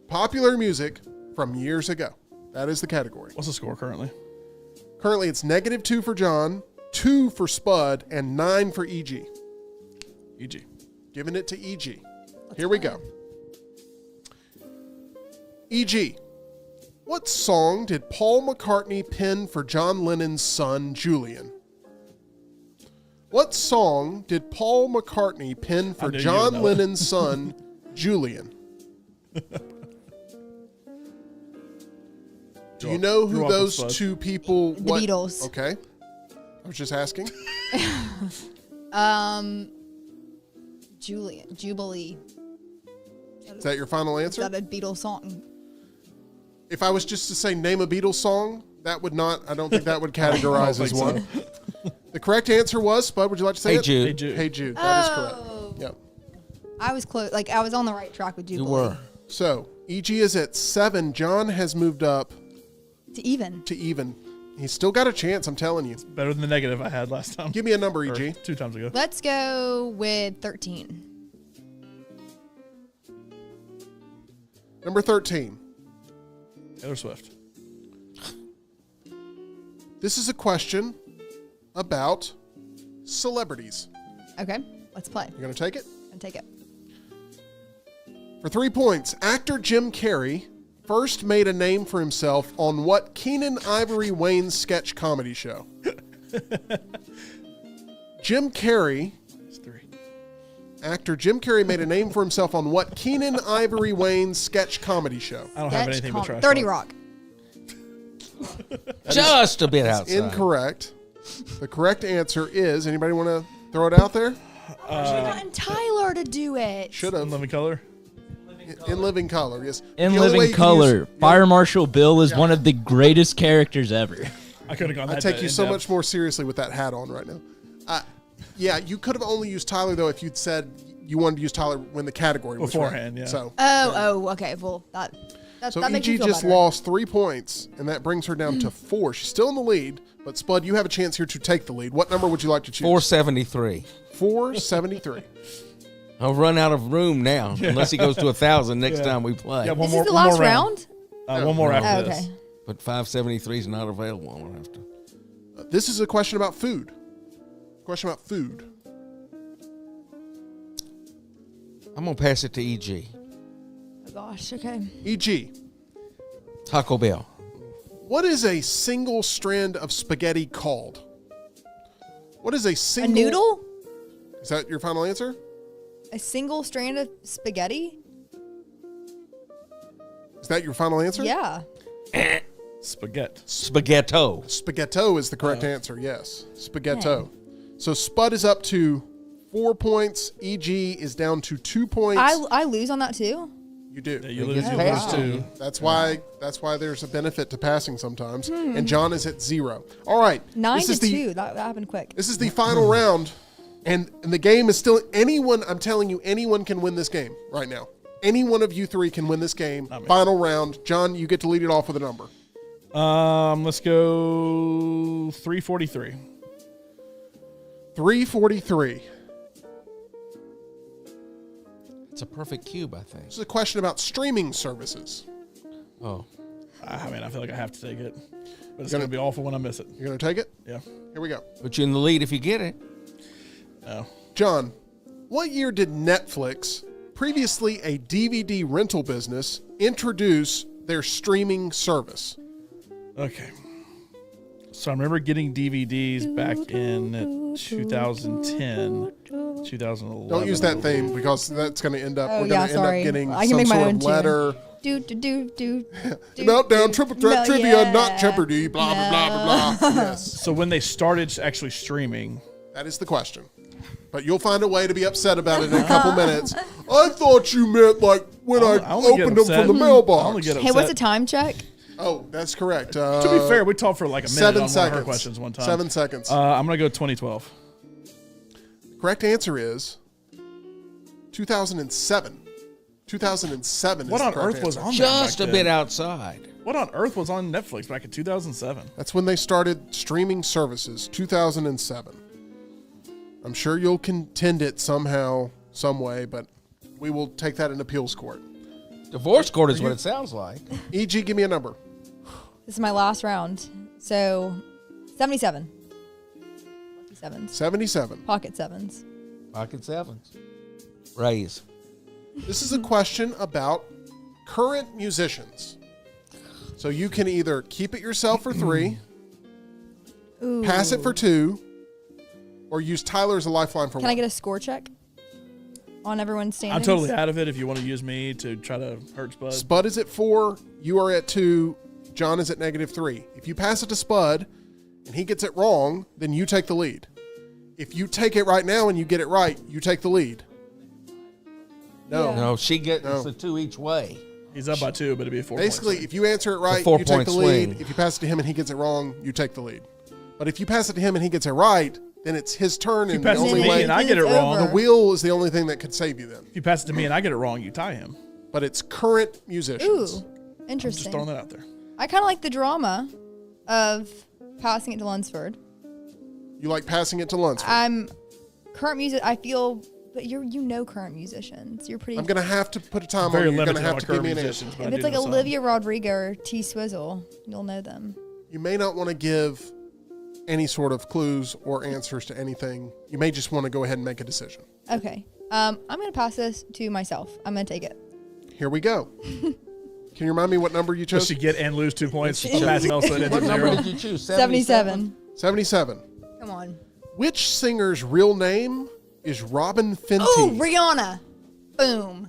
Popular music from years ago. That is the category. What's the score currently? Currently, it's -2 for John, 2 for Spud, and 9 for EG. EG. Giving it to EG. Here we go. EG, what song did Paul McCartney pen for John Lennon's son, Julian? What song did Paul McCartney pen for knew you John would know it. Lennon's son, Julian? Do you know who You're welcome, those Spud. 2 people? The Beatles. Okay. I was just asking. Jubilee. Is that your final Is answer? that a Beatles song? If I was just to say name a Beatles song, that would not, I don't think that would categorize as think so. one. The correct answer was, Spud, would you like to say Hey, it? Jude. Hey, Jude. Hey Jude. That is correct. Oh. Yep. I was close. Like, I was on the right track with You Jubilee. were. So, EG is at 7. John has moved up To even. to even. He's still got a chance, I'm telling you. Better than the negative I had last time. Give me a number, Or EG. 2 times ago. Let's go with 13. Number 13. Taylor Swift. This is a question about celebrities. Okay, let's play. You going to take it? And take it. For 3 points, actor Jim Carrey first made a name for himself on what Keenan Ivory Wayne's sketch comedy show? Jim Carrey, It's 3. actor Jim Carrey made a name for himself on what Keenan Ivory Wayne's sketch comedy show? I don't have Sketch anything but trash. 30 talk. Rock. Just a bit outside. Incorrect. The correct answer is, anybody want to throw it out there? Should have gotten Tyler to do it. Should have. Living Color. In living color, yes. In The only way living you can color, use- Fire Marshal Bill is one of the greatest characters ever. I could have gone that I take you in so depth. much more seriously with that hat on right now. Yeah, you could have only used Tyler, though, if you'd said you wanted to use Tyler when the category was Beforehand, right. yeah. So, Okay. Well, that so makes me EG feel just better. lost 3 points, and that brings her down to 4. She's still in the lead, but Spud, you have a chance here to take the lead. What number would you like to choose? 473. 473. I'll run out of room now, unless he goes to 1,000 next time we play. Yeah, This is the last round? One more after this. Okay. But 573 is not available. I'll have to. This is a question about food. Question about food. I'm gonna pass it to EG. Oh gosh. Okay. EG, Taco Bell. what is a single strand of spaghetti called? What is a A single... noodle? Is that your final answer? A single strand of spaghetti? Is that your final answer? Yeah. Spaghetti. Spaghetto. Spaghetto is the correct answer, yes. Spaghetto. So Spud is up to 4 points. EG is down to 2 points. I lose on that too? You do. Yeah, you They lose, get you passed. lose two. That's why there's a benefit to passing sometimes. And John is at 0. All right. 9 this to is the 2. That happened quick. This is the final round, and the game is still anyone. I'm telling you, anyone can win this game right now. Any one of you three can win this game. Not me. Final round. John, you get to lead it off with a number. Let's go 343. 343. It's a perfect cube, I think. This is a question about streaming services. Oh. I mean, I feel like I have to take it. But it's going to be awful when I miss it. You're going to take it? Yeah. Here we go. Put you in the lead if you get it. No. John, what year did Netflix, previously a DVD rental business, introduce their streaming service? Okay. So I remember getting DVDs back in 2010, 2011. Don't use that theme because that's going to end up. Oh, we're yeah, going to end sorry. up getting I can some make my sort own of tune. letter. Do. Meltdown, triple threat No, trivia, yeah. not Jeopardy, blah, blah, blah, blah, blah. Yes, So when they started actually streaming, that is the question. But you'll find a way to be upset about it in a couple minutes. I thought you meant like when I only get opened them upset. from the I mailbox. only get Hey, upset. what's the time check? Oh, that's correct. To be fair, we talked for like a minute 7 on one of seconds. her questions one time. 7 seconds. I'm going to go 2012. Correct answer is 2007. 2007 What is on the correct earth was answer. on Just that a back bit then? outside. What on earth was on Netflix back in 2007? That's when they started streaming services, 2007. I'm sure you'll contend it somehow, some way, but we will take that in appeals court. Divorce court is what it sounds like. EG, give me a number. This is my last round. So, 77. Lucky sevens. 77. Pocket sevens. Pocket sevens. Raise. This is a question about current musicians. So you can either keep it yourself for 3, Ooh. pass it for 2, or use Tyler as a lifeline for Can 1. I get a score check on everyone's I'm standings? totally out of it if you want to use me to try to hurt Spud. Spud is at 4, you are at 2, John is at -3. If you pass it to Spud and he gets it wrong, then you take the lead. If you take it right now and you get it right, you take the lead. No. Yeah. No, she gets No. the 2 each way. He's up by 2, but it'd be a 4 Basically, if you answer it right, It's a you take the 4-point lead. swing. If you pass it to him and he gets it wrong, you take the lead. But if you pass it to him and he gets it right, then it's his turn. If you And the pass it to only me way, and I get it It's wrong, over. the wheel is the only thing that could save you then. if you pass it to me and I get it wrong, you tie him. But it's current musicians. Ooh, Just interesting. throwing that out there. I kind of like the drama of passing it to Lunsford. You like passing it to Lunsford. I'm current music. I feel, but you know current musicians. You're pretty. I'm going to have to put a time on Very you. You're going limited to have on to give me an answer. musicians. but I if do it's like know some. Olivia Rodrigo or T Swizzle, you'll know them. You may not want to give any sort of clues or answers to anything. You may just want to go ahead and make a decision. Okay. I'm gonna pass this to myself. I'm gonna take it. Here we go. Can you remind me what number you Does chose? she get and lose 2 points? Passing also ends What at number 0. did you choose? 77. 77. Come on. Which singer's real name is Robin Fenty? Oh, Rihanna. Boom.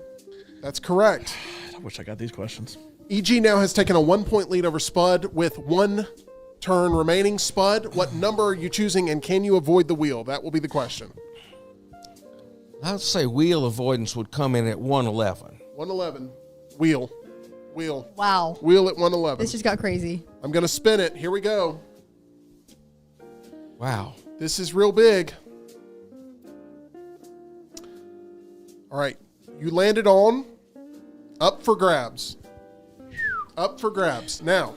That's correct. I wish I got these questions. EG now has taken a 1-point lead over Spud with 1 turn remaining. Spud, what number are you choosing and can you avoid the wheel? That will be the question. I'd say wheel avoidance would come in at 111. 111. Wheel. Wow. Wheel at 111. This just got crazy. I'm going to spin it. Here we go. Wow. This is real big. All right. You landed on up for grabs. Up for grabs. Now,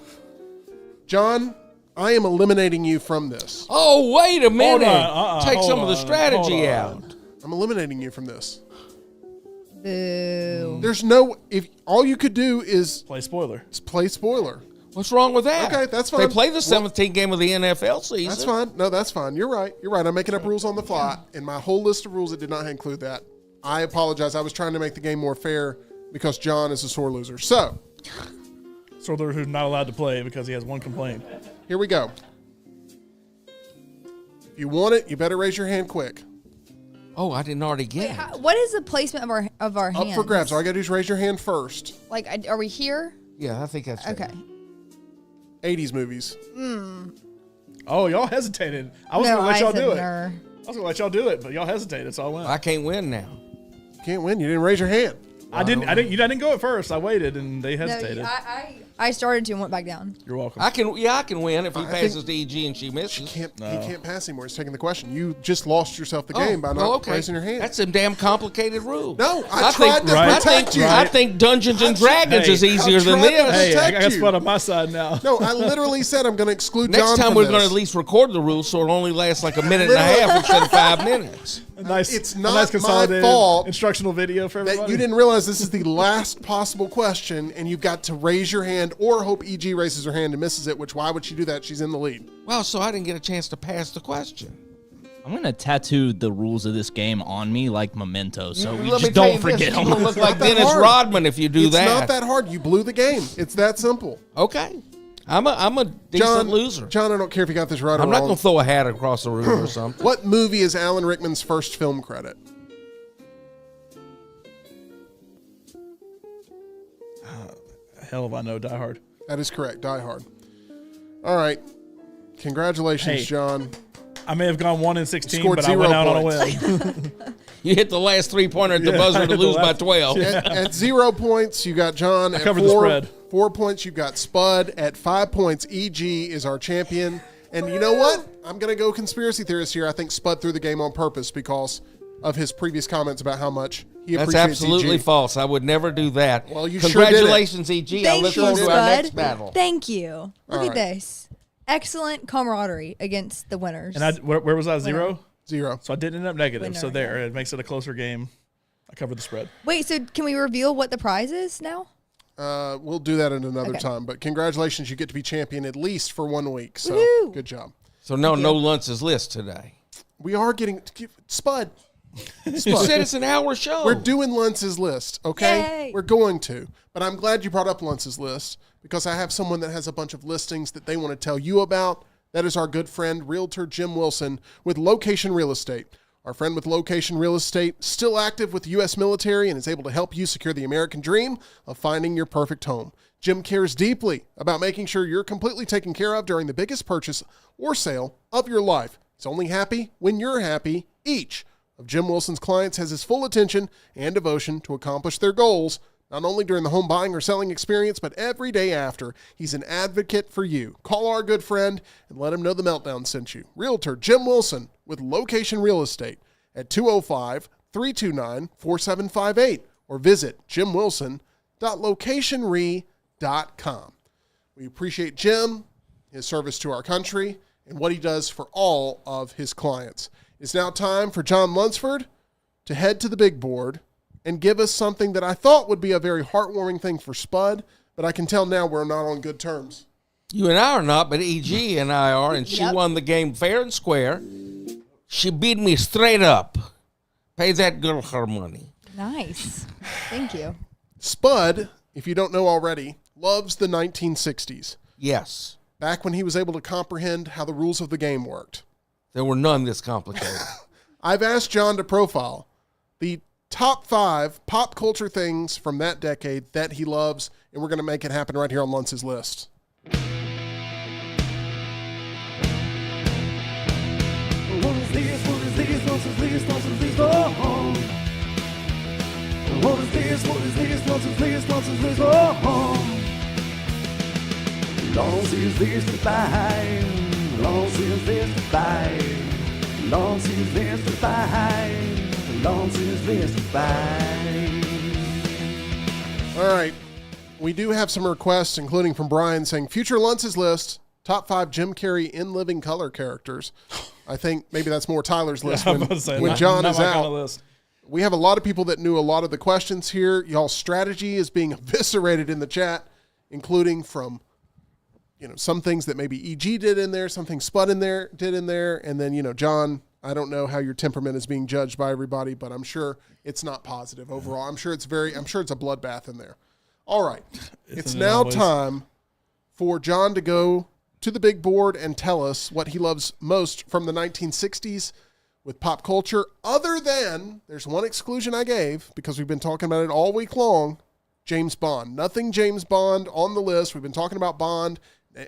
Jon, I am eliminating you from this. Oh, wait a minute. Take hold some of the on, strategy hold out. I'm eliminating you from this. Boo. There's no, if all you could do is Play spoiler. play spoiler. What's wrong with that? Okay, that's They fine. play the 17th game of the NFL season. That's fine. No, that's fine. You're right. I'm making up rules on the fly. In my whole list of rules, it did not include that. I apologize. I was trying to make the game more fair because Jon is a sore loser. So, Sorter who's not allowed to play because he has one complaint. here we go. If you want it, you better raise your hand quick. Oh, I didn't already get Wait, it. what is the placement of our hands? Up for grabs. All I got to do is raise your hand first. Like, are we here? Yeah, I think that's it. Okay. 80s movies. Oh, y'all hesitated. I was No, gonna let I y'all said do it. ner. I was gonna let y'all do it, but y'all hesitated, so I went. I can't win now. You can't win. You didn't raise your hand. I didn't. You didn't go at first. I waited, and they No, hesitated. I started to and went back down. You're welcome. I can win if he I passes to EG and she misses. He can't pass anymore. He's taking the question. You just lost yourself the game by not well, okay. raising your hand. That's a damn complicated rule. No, I tried to right. protect you. I think Dungeons and Dragons Hey, is easier than tried to this. hey, I got protect you. Spud on my side now. No, I literally said I'm going to exclude Jon Next time from we're this. going to at least record the rules so it'll only last like a minute and a half instead of 5 minutes. A nice, It's a not nice my consolidated fault instructional video for everybody. that you didn't realize this is the last possible question, and you've got to raise your hand or hope EG raises her hand and misses it, which why would she do that? She's in the lead. Well, so I didn't get a chance to pass the question. I'm gonna tattoo the rules of this game on me like memento, so we Let me just tell don't you forget this, them. You're gonna look like not that Dennis hard. Rodman if you do It's that. not that hard. You blew the game. It's that simple. Okay. I'm a decent Jon, loser. Jon, I don't care if you got this right or I'm not wrong. going to throw a hat across the room or something. What movie is Alan Rickman's first film credit? Hell if I know Die Hard. That is correct. Die Hard. All right. Congratulations, Hey. Jon. I may have gone 1 in 16, Scored but I 0 went out points. on a win. You hit the last 3-pointer at the Yeah, I buzzer hit to the lose by last- 12. At 0 points, you got Jon. At covered the spread. 4 points, you got Spud. At 5 points, EG is our champion. And you know what? I'm going to go conspiracy theorist here. I think Spud threw the game on purpose because of his previous comments about how much he That's appreciates absolutely EG. false. I would never do that. Well, you sure did it. Congratulations, EG. I Thank look you, forward to our Spud. next battle. Thank you. Look All at right. this. Excellent camaraderie against the winners. And where was I? 0? 0. So I didn't end up negative. Winner, So there, it makes it a closer game. I covered the spread. Wait, so can we reveal what the prize is now? We'll do that at another Okay. time. But congratulations, you get to be champion at least for 1 week. So Woohoo. good job. So no Lunce's list today. We are getting Spud. You said it's an hour show. We're doing Lunce's list, okay? Yay. We're going to. But I'm glad you brought up Lunce's list because I have someone that has a bunch of listings that they want to tell you about. That is our good friend, Realtor Jim Wilson with Location Real Estate. Our friend with Location Real Estate, still active with the U.S. military and is able to help you secure the American dream of finding your perfect home. Jim cares deeply about making sure you're completely taken care of during the biggest purchase or sale of your life. He's only happy when you're happy. Each of Jim Wilson's clients has his full attention and devotion to accomplish their goals, not only during the home buying or selling experience, but every day after. He's an advocate for you. Call our good friend and let him know the Meltdown sent you. Realtor Jim Wilson with Location Real Estate at 205-329-4758 or visit jimwilson.locationre.com. We appreciate Jim, his service to our country, and what he does for all of his clients. It's now time for Jon Lunsford to head to the big board and give us something that I thought would be a very heartwarming thing for Spud, but I can tell now we're not on good terms. You and I are not, but EG and I are, and she Yep. won the game fair and square. She beat me straight up. Pay that girl her money. Nice. Thank you. Spud, if you don't know already, loves the 1960s, Yes. back when he was able to comprehend how the rules of the game worked. There were none this complicated. I've asked Jon to profile the top 5 pop culture things from that decade that he loves, and we're going to make it happen right here on Lunce's list. What is this? What is this? Nonsense, this, nonsense, this, oh. What is this? What is this? Nonsense, Lunce's list, oh. Lunce's list of 5. Lunce's list of 5. Lunce's list of 5. Lunce's list of 5. All right. We do have some requests, including from Brian saying, future Lunce's list, top 5 Jim Carrey in living color characters. I think maybe that's more Tyler's list I'm about to say, when not- John not is my out. kind of list. We have a lot of people that knew a lot of the questions here. Y'all's strategy is being eviscerated in the chat, including from some things that maybe EG did in there, something Spud did in there, and then John. I don't know how your temperament is being judged by everybody, but I'm sure it's not positive overall. I'm sure it's a bloodbath in there. All right, it's now always? time for John to go to the big board and tell us what he loves most from the 1960s. With pop culture, other than, there's one exclusion I gave because we've been talking about it all week long, James Bond. Nothing James Bond on the list. We've been talking about Bond,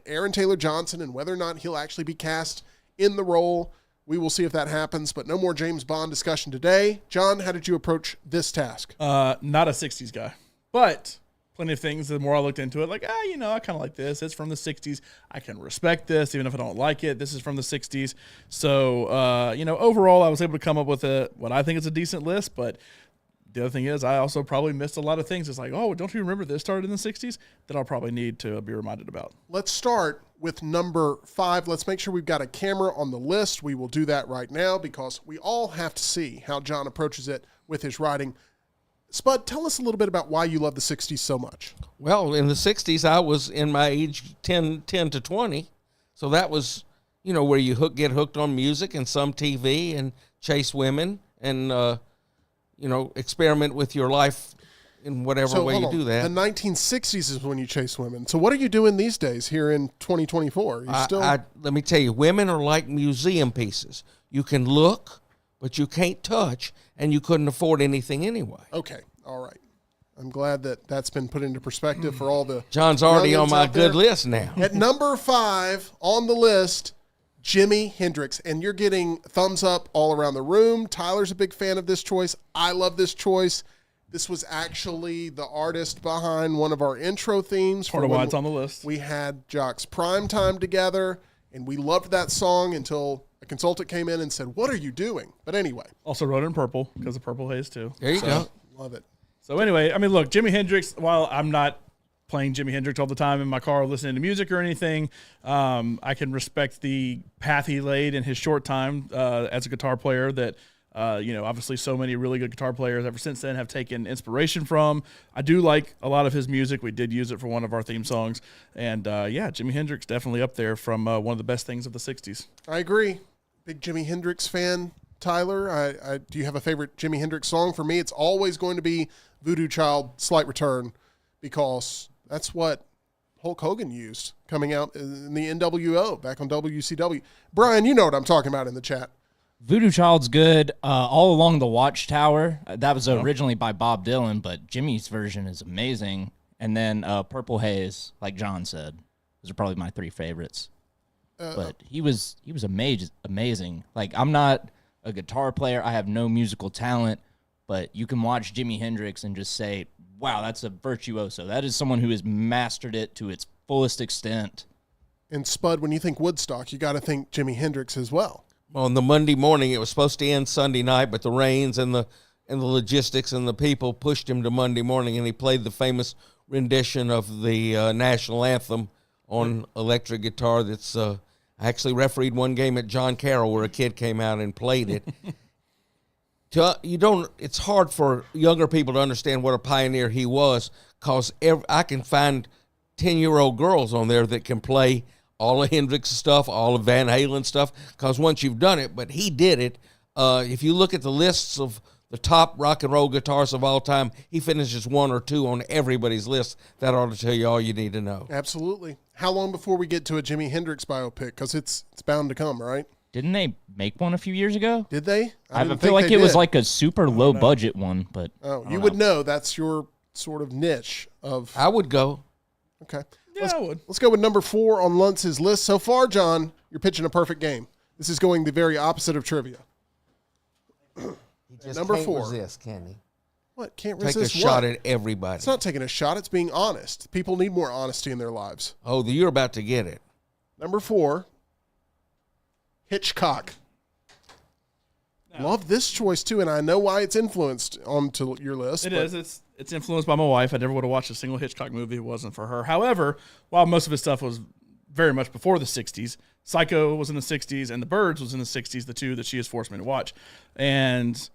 Aaron Taylor Johnson, and whether or not he'll actually be cast in the role. We will see if that happens, but no more James Bond discussion today. John, how did you approach this task? Not a 60s guy, but plenty of things. The more I looked into it, like, I kind of like this. It's from the 60s. I can respect this, even if I don't like it. This is from the 60s. So, overall, I was able to come up with what I think is a decent list. But the other thing is, I also probably missed a lot of things. It's like, oh, don't you remember this started in the 60s? That I'll probably need to be reminded about. Let's start with number 5. Let's make sure we've got a camera on the list. We will do that right now because we all have to see how John approaches it with his writing. Spud, tell us a little bit about why you love the 60s so much. Well, in the 60s, I was in my age 10 to 20. So that was, where you get hooked on music and some TV and chase women and, experiment with your life in whatever way you do that. The 1960s is when you chase women. So what are you doing these days here in 2024? Let me tell you, women are like museum pieces. You can look, but you can't touch, and you couldn't afford anything anyway. Okay, all right. I'm glad that that's been put into perspective for all the John's already on youngins my out there. good list now. At number 5 on the list, Jimi Hendrix. And you're getting thumbs up all around the room. Tyler's a big fan of this choice. I love this choice. This was actually the artist behind one of our intro themes. Part of why it's on the list. We had Jock's Prime Time together, and we loved that song until a consultant came in and said, what are you doing? But anyway. Also wrote it in purple because of Purple Haze, too. There you go. Love it. So anyway, look, Jimi Hendrix, while I'm not playing Jimi Hendrix all the time in my car or listening to music or anything, I can respect the path he laid in his short time as a guitar player that, obviously so many really good guitar players ever since then have taken inspiration from. I do like a lot of his music. We did use it for one of our theme songs. And, Jimi Hendrix definitely up there from one of the best things of the 60s. I agree. Big Jimi Hendrix fan. Tyler, do you have a favorite Jimi Hendrix song? For me, it's always going to be Voodoo Child, Slight Return, because that's what Hulk Hogan used coming out in the NWO back on WCW. Brian, you know what I'm talking about in the chat. Voodoo Child's good. All Along the Watchtower, that was originally by Bob Dylan, but Jimmy's version is amazing. And then Purple Haze, like John said, those are probably my 3 favorites. But he was amazing. Like, I'm not a guitar player. I have no musical talent, but you can watch Jimi Hendrix and just say, wow, that's a virtuoso. That is someone who has mastered it to its fullest extent. And Spud, when you think Woodstock, you got to think Jimi Hendrix as well. Well, on the Monday morning, it was supposed to end Sunday night, but the rains and the logistics and the people pushed him to Monday morning, and he played the famous rendition of the national anthem on electric guitar. That's I actually refereed one game at John Carroll where a kid came out and played it. It's hard for younger people to understand what a pioneer he was, because I can find 10-year-old girls on there that can play all of Hendrix's stuff, all of Van Halen stuff, because once you've done it, but he did it. If you look at the lists of the top rock and roll guitarists of all time, he finishes 1 or 2 on everybody's list. That ought to tell you all you need to know. Absolutely. How long before we get to a Jimi Hendrix biopic? Because it's bound to come, right? Didn't they make one a few years ago? Did they? I didn't feel think like they it was did. like a super low budget one, but Oh, you would know. That's your sort of niche of. I would go. Okay. Yeah, I would. Let's go with number 4 on Lunce's list. So far, John, you're pitching a perfect game. This is going the very opposite of trivia. He just Number can't 4. resist, can he? What? Can't Take resist a shot what? at everybody. It's not taking a shot. It's being honest. People need more honesty in their lives. Oh, you're about to get it. Number 4, Hitchcock. Love this choice too, and I know why it's influenced onto your list. It is. It's influenced by my wife. I never would have watched a single Hitchcock movie if it wasn't for her. However, while most of his stuff was very much before the 60s, Psycho was in the 60s and The Birds was in the 60s, the two that she has forced me to watch. And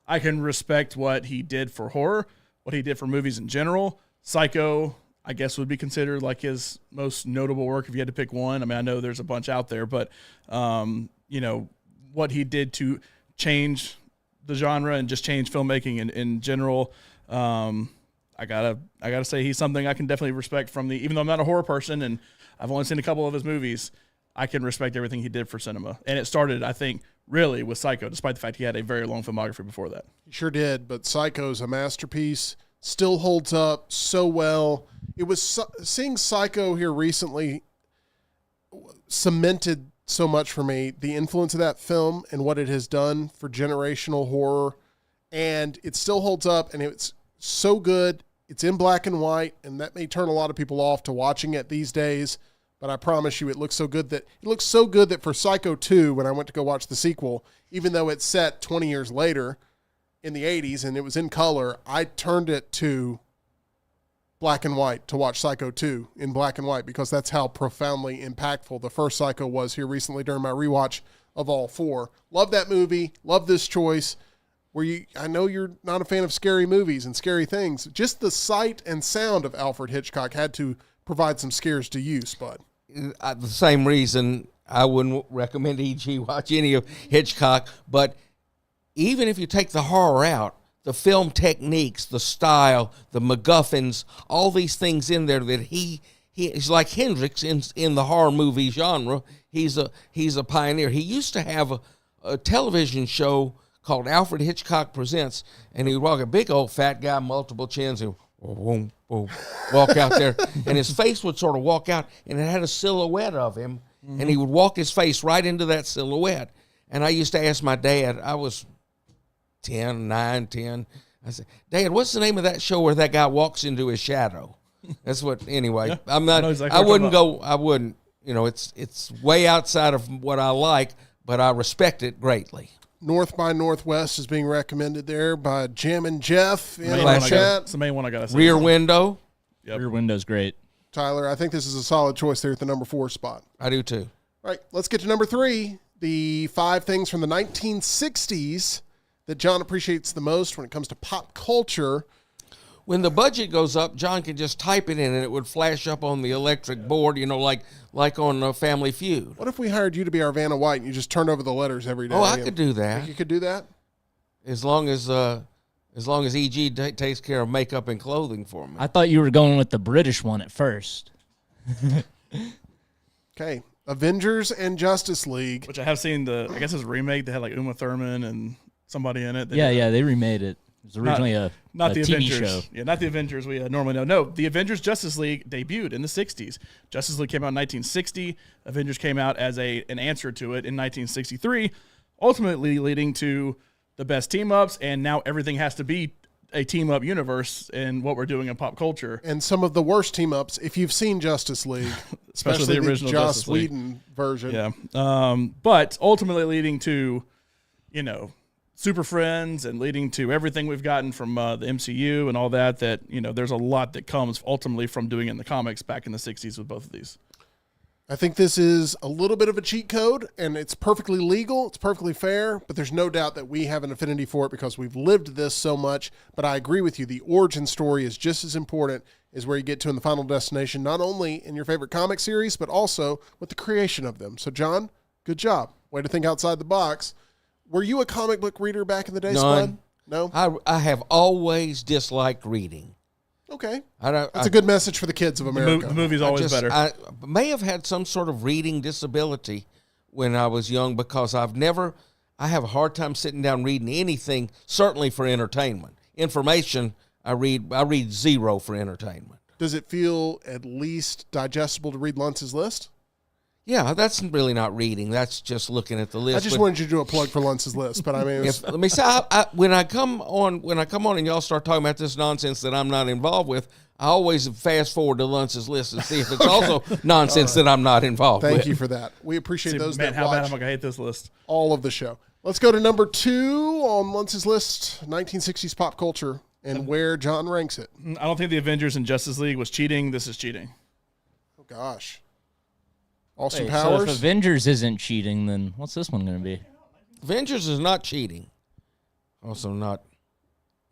I can respect what he did for horror, what he did for movies in general. Psycho, I guess, would be considered like his most notable work if you had to pick one. I mean, I know there's a bunch out there, but, what he did to change the genre and just change filmmaking in general. I gotta say he's something I can definitely respect even though I'm not a horror person and I've only seen a couple of his movies, I can respect everything he did for cinema. And it started, I think, really with Psycho, despite the fact he had a very long filmography before that. He sure did, but Psycho's a masterpiece. Still holds up so well. It was seeing Psycho here recently cemented so much for me, the influence of that film and what it has done for generational horror. And it still holds up, and it's so good. It's in black and white, and that may turn a lot of people off to watching it these days. But I promise you, it looks so good that for Psycho 2, when I went to go watch the sequel, even though it's set 20 years later in the 80s and it was in color, I turned it to black and white to watch Psycho 2 in black and white because that's how profoundly impactful the first Psycho was here recently during my rewatch of all 4. Love that movie. Love this choice. I know you're not a fan of scary movies and scary things. Just the sight and sound of Alfred Hitchcock had to provide some scares to you, Spud. The same reason I wouldn't recommend EG watch any of Hitchcock, but even if you take the horror out, the film techniques, the style, the MacGuffins, all these things in there that he's like Hendrix in the horror movie genre. He's a pioneer. He used to have a television show called Alfred Hitchcock Presents, and he would walk a big old fat guy, multiple chins, and boom, boom, walk out there, and his face would sort of walk out, and it had a silhouette of him, and he would walk his face right into that silhouette. And I used to ask my dad, I was 10. I said, Dad, what's the name of that show where that guy walks into his shadow? That's what, anyway, yeah, I'm not, I wouldn't, it's way outside of what I like, but I respect it greatly. North by Northwest is being recommended there by Jim and Jeff in the chat. It's the main one I got to say. Rear Window. Yep. Rear Window's great. Tyler, I think this is a solid choice there at the number 4 spot. I do too. All right, let's get to number 3, the 5 things from the 1960s that John appreciates the most when it comes to pop culture. When the budget goes up, John can just type it in and it would flash up on the electric board, like on Family Feud. What if we hired you to be our Vanna White and you just turned over the letters every day? Oh, I could do that. Think you could do that? As long as EG takes care of makeup and clothing for me. I thought you were going with the British one at first. Okay. Avengers and Justice League. Which I have seen I guess it's a remake. They had like Uma Thurman and somebody in it. They remade it. It was originally not a the TV Avengers. show. Yeah, not the Avengers we normally know. No, the Avengers Justice League debuted in the 60s. Justice League came out in 1960. Avengers came out as an answer to it in 1963, ultimately leading to the best team-ups, and now everything has to be a team-up universe in what we're doing in pop culture. And some of the worst team-ups, if you've seen Justice League, especially the original Joss Whedon version. Yeah, but ultimately leading to, Super Friends and leading to everything we've gotten from the MCU and all that, there's a lot that comes ultimately from doing it in the comics back in the 60s with both of these. I think this is a little bit of a cheat code, and it's perfectly legal, it's perfectly fair, but there's no doubt that we have an affinity for it because we've lived this so much. But I agree with you, the origin story is just as important as where you get to in the final destination, not only in your favorite comic series, but also with the creation of them. So, John, good job. Way to think outside the box. Were you a comic book reader back in the day, Spud? No? I have always disliked reading. Okay. That's a good message for the kids of America. The movie's always better. I may have had some sort of reading disability when I was young because I have a hard time sitting down reading anything, certainly for entertainment. Information, I read zero for entertainment. Does it feel at least digestible to read Lunce's list? Yeah, that's really not reading. That's just looking at the list. I just But wanted you to do a plug for Lunce's list, but I mean, let me say, when I come on and y'all start talking about this nonsense that I'm not involved with, I always fast forward to Lunce's list and see if it's also nonsense that I'm not involved with. thank you for that. We appreciate those Man, that how bad watch am I gonna hate this list? all of the show. Let's go to number 2 on Lunce's list, 1960s pop culture, and where John ranks it. I don't think the Avengers and Justice League was cheating. This is cheating. Oh, gosh. Austin Wait, so Powers. if Avengers isn't cheating, then what's this one going to be? Avengers is not cheating. Also not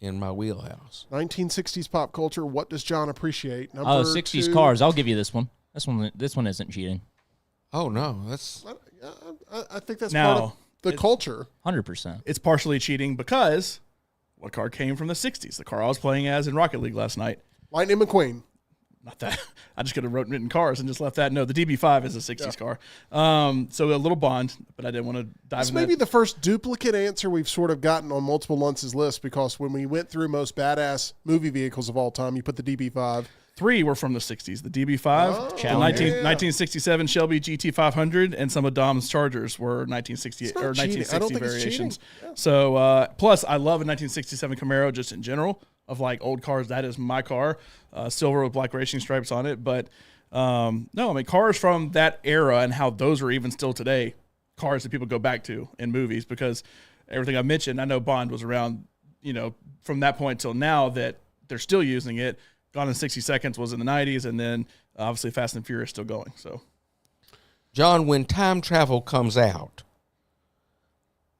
in my wheelhouse. 1960s pop culture. What does John appreciate? Number 60s 2. cars. I'll give you this one. This one isn't cheating. Oh no, that's I think that's Now, part of the culture. 100%. It's partially cheating because what car came from the 60s? The car I was playing as in Rocket League last night. Lightning McQueen. Not that. I just could have written cars and just left that. No, the DB5 is a 60s car. So a little Bond, but I didn't want to dive This in may be that. the first duplicate answer we've sort of gotten on multiple Lunce's list, because when we went through most badass movie vehicles of all time, you put the DB5. 3 were from the 60s. The DB5, the Challenger. 1967 Shelby GT500, and some of Dom's Chargers were 1968 or not cheating. I don't 1960 think it's variations. cheating. Yeah. So plus, I love a 1967 Camaro just in general of like old cars. That is my car, silver with black racing stripes on it. But no, I mean cars from that era and how those are even still today, cars that people go back to in movies, because everything I mentioned, I know Bond was around, from that point till now that they're still using it. Gone in 60 Seconds was in the 90s, and then obviously Fast and Furious still going. So, John, when time travel comes out,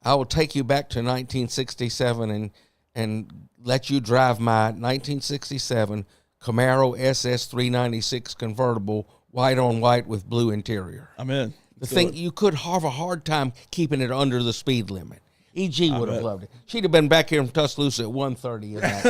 I will take you back to 1967 and let you drive my 1967 Camaro SS 396 convertible, white on white with blue interior. I'm in. The thing, you could have a hard time keeping it under the speed limit. EG would have loved it. She'd have been back here in Tuscaloosa at 1:30 in that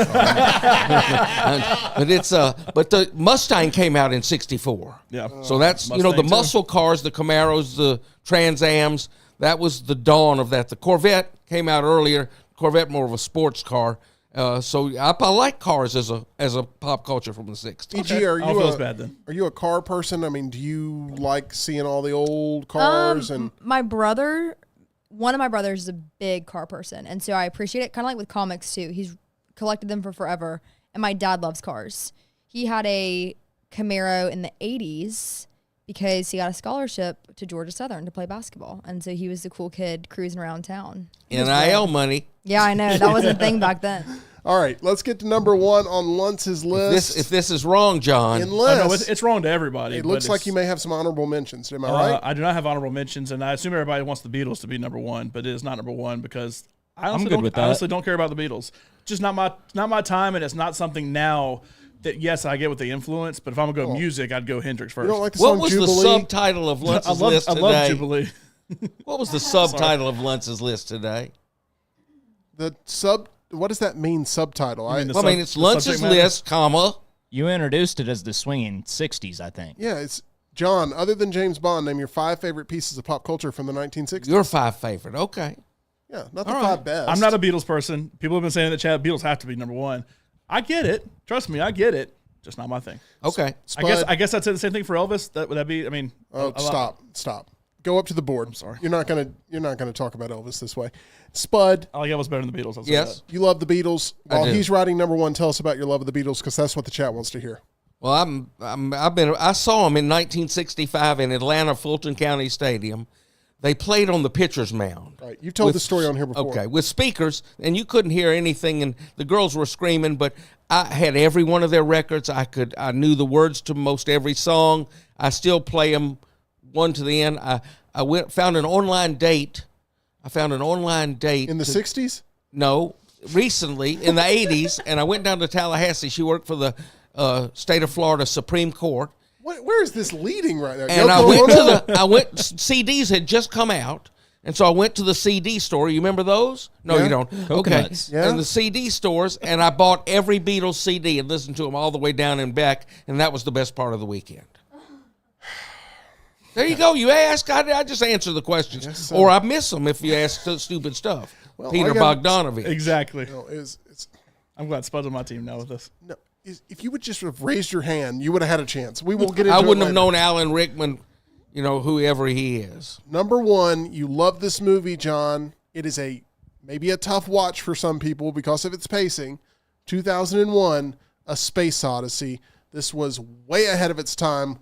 car. But the Mustang came out in 64. Yeah. So that's, Mustang the too. muscle cars, the Camaros, the Trans Ams, that was the dawn of that. The Corvette came out earlier. Corvette more of a sports car. So I like cars as a pop culture from the 60s. EG, are I don't you feel as bad then. Are you a car person? I mean, do you like seeing all the old cars? And One of my brothers is a big car person, and so I appreciate it. Kind of like with comics too. He's collected them for forever, and my dad loves cars. He had a Camaro in the 80s because he got a scholarship to Georgia Southern to play basketball, and so he was the cool kid cruising around town. NIL money. Yeah, I know. That wasn't a thing back then. all right, let's get to number 1 on Lunce's list. If this is wrong, John. Unless it's wrong to everybody. it but looks like it's- you may have some honorable mentions. Am I right? I do not have honorable mentions, and I assume everybody wants the Beatles to be number 1, but it is not number 1 because I honestly, good with that. don't care about the Beatles. Just not my time, and it's not something now that, yes, I get with the influence, but if I'm going to go music, I'd go Hendrix first. You don't like the What song was Jubilee? the subtitle of Lunce's list I today? love Jubilee. What was the subtitle of Lunce's list today? What does that mean, subtitle? It's Lunce's subject matter? list, comma. You introduced it as the swinging 60s, I think. Yeah, it's John. Other than James Bond, name your 5 favorite pieces of pop culture from the 1960s. Your 5 favorite. Okay. Yeah, not the All 5 right. best. I'm not a Beatles person. People have been saying in the chat, Beatles have to be number 1. I get it. Trust me, I get it. Just not my thing. Okay. Spud. I guess I'd say the same thing for Elvis. Would that be? I mean, Oh, stop. Go up to the board. I'm sorry. You're not gonna talk about Elvis this way. Spud, I like Elvis better than the Beatles. I'll say Yes. that. you love the Beatles. While do. he's writing number 1, tell us about your love of the Beatles, because that's what the chat wants to hear. Well, I saw them in 1965 in Atlanta, Fulton County Stadium. They played on the pitcher's mound. Right, you've told the story on here before. Okay, with speakers, and you couldn't hear anything, and the girls were screaming, but I had every one of their records. I knew the words to most every song. I still play them one to the end. I found an online date. I found an online date In the 60s? No, recently in the 80s, and I went down to Tallahassee. She worked for the state of Florida Supreme Court. Where is this leading right now? And Yoko Ono? CDs had just come out, and so I went to the CD store. You remember those? No, Yeah. you don't. Coconuts. Okay. Yeah. And the CD stores, and I bought every Beatles CD and listened to them all the way down and back, and that was the best part of the weekend. There you go. You ask, I just answer the questions. Yes, sir. Or I miss them if you ask stupid stuff. Well, Peter I got- Bogdanovich. Exactly. No, it's I'm glad Spud's on my team now with this. no. If you would just have raised your hand, you would have had a chance. We will get into I it wouldn't have later. known Alan Rickman whoever he is. Number one, you love this movie, John. It is maybe a tough watch for some people because of its pacing. 2001, A Space Odyssey. This was way ahead of its time,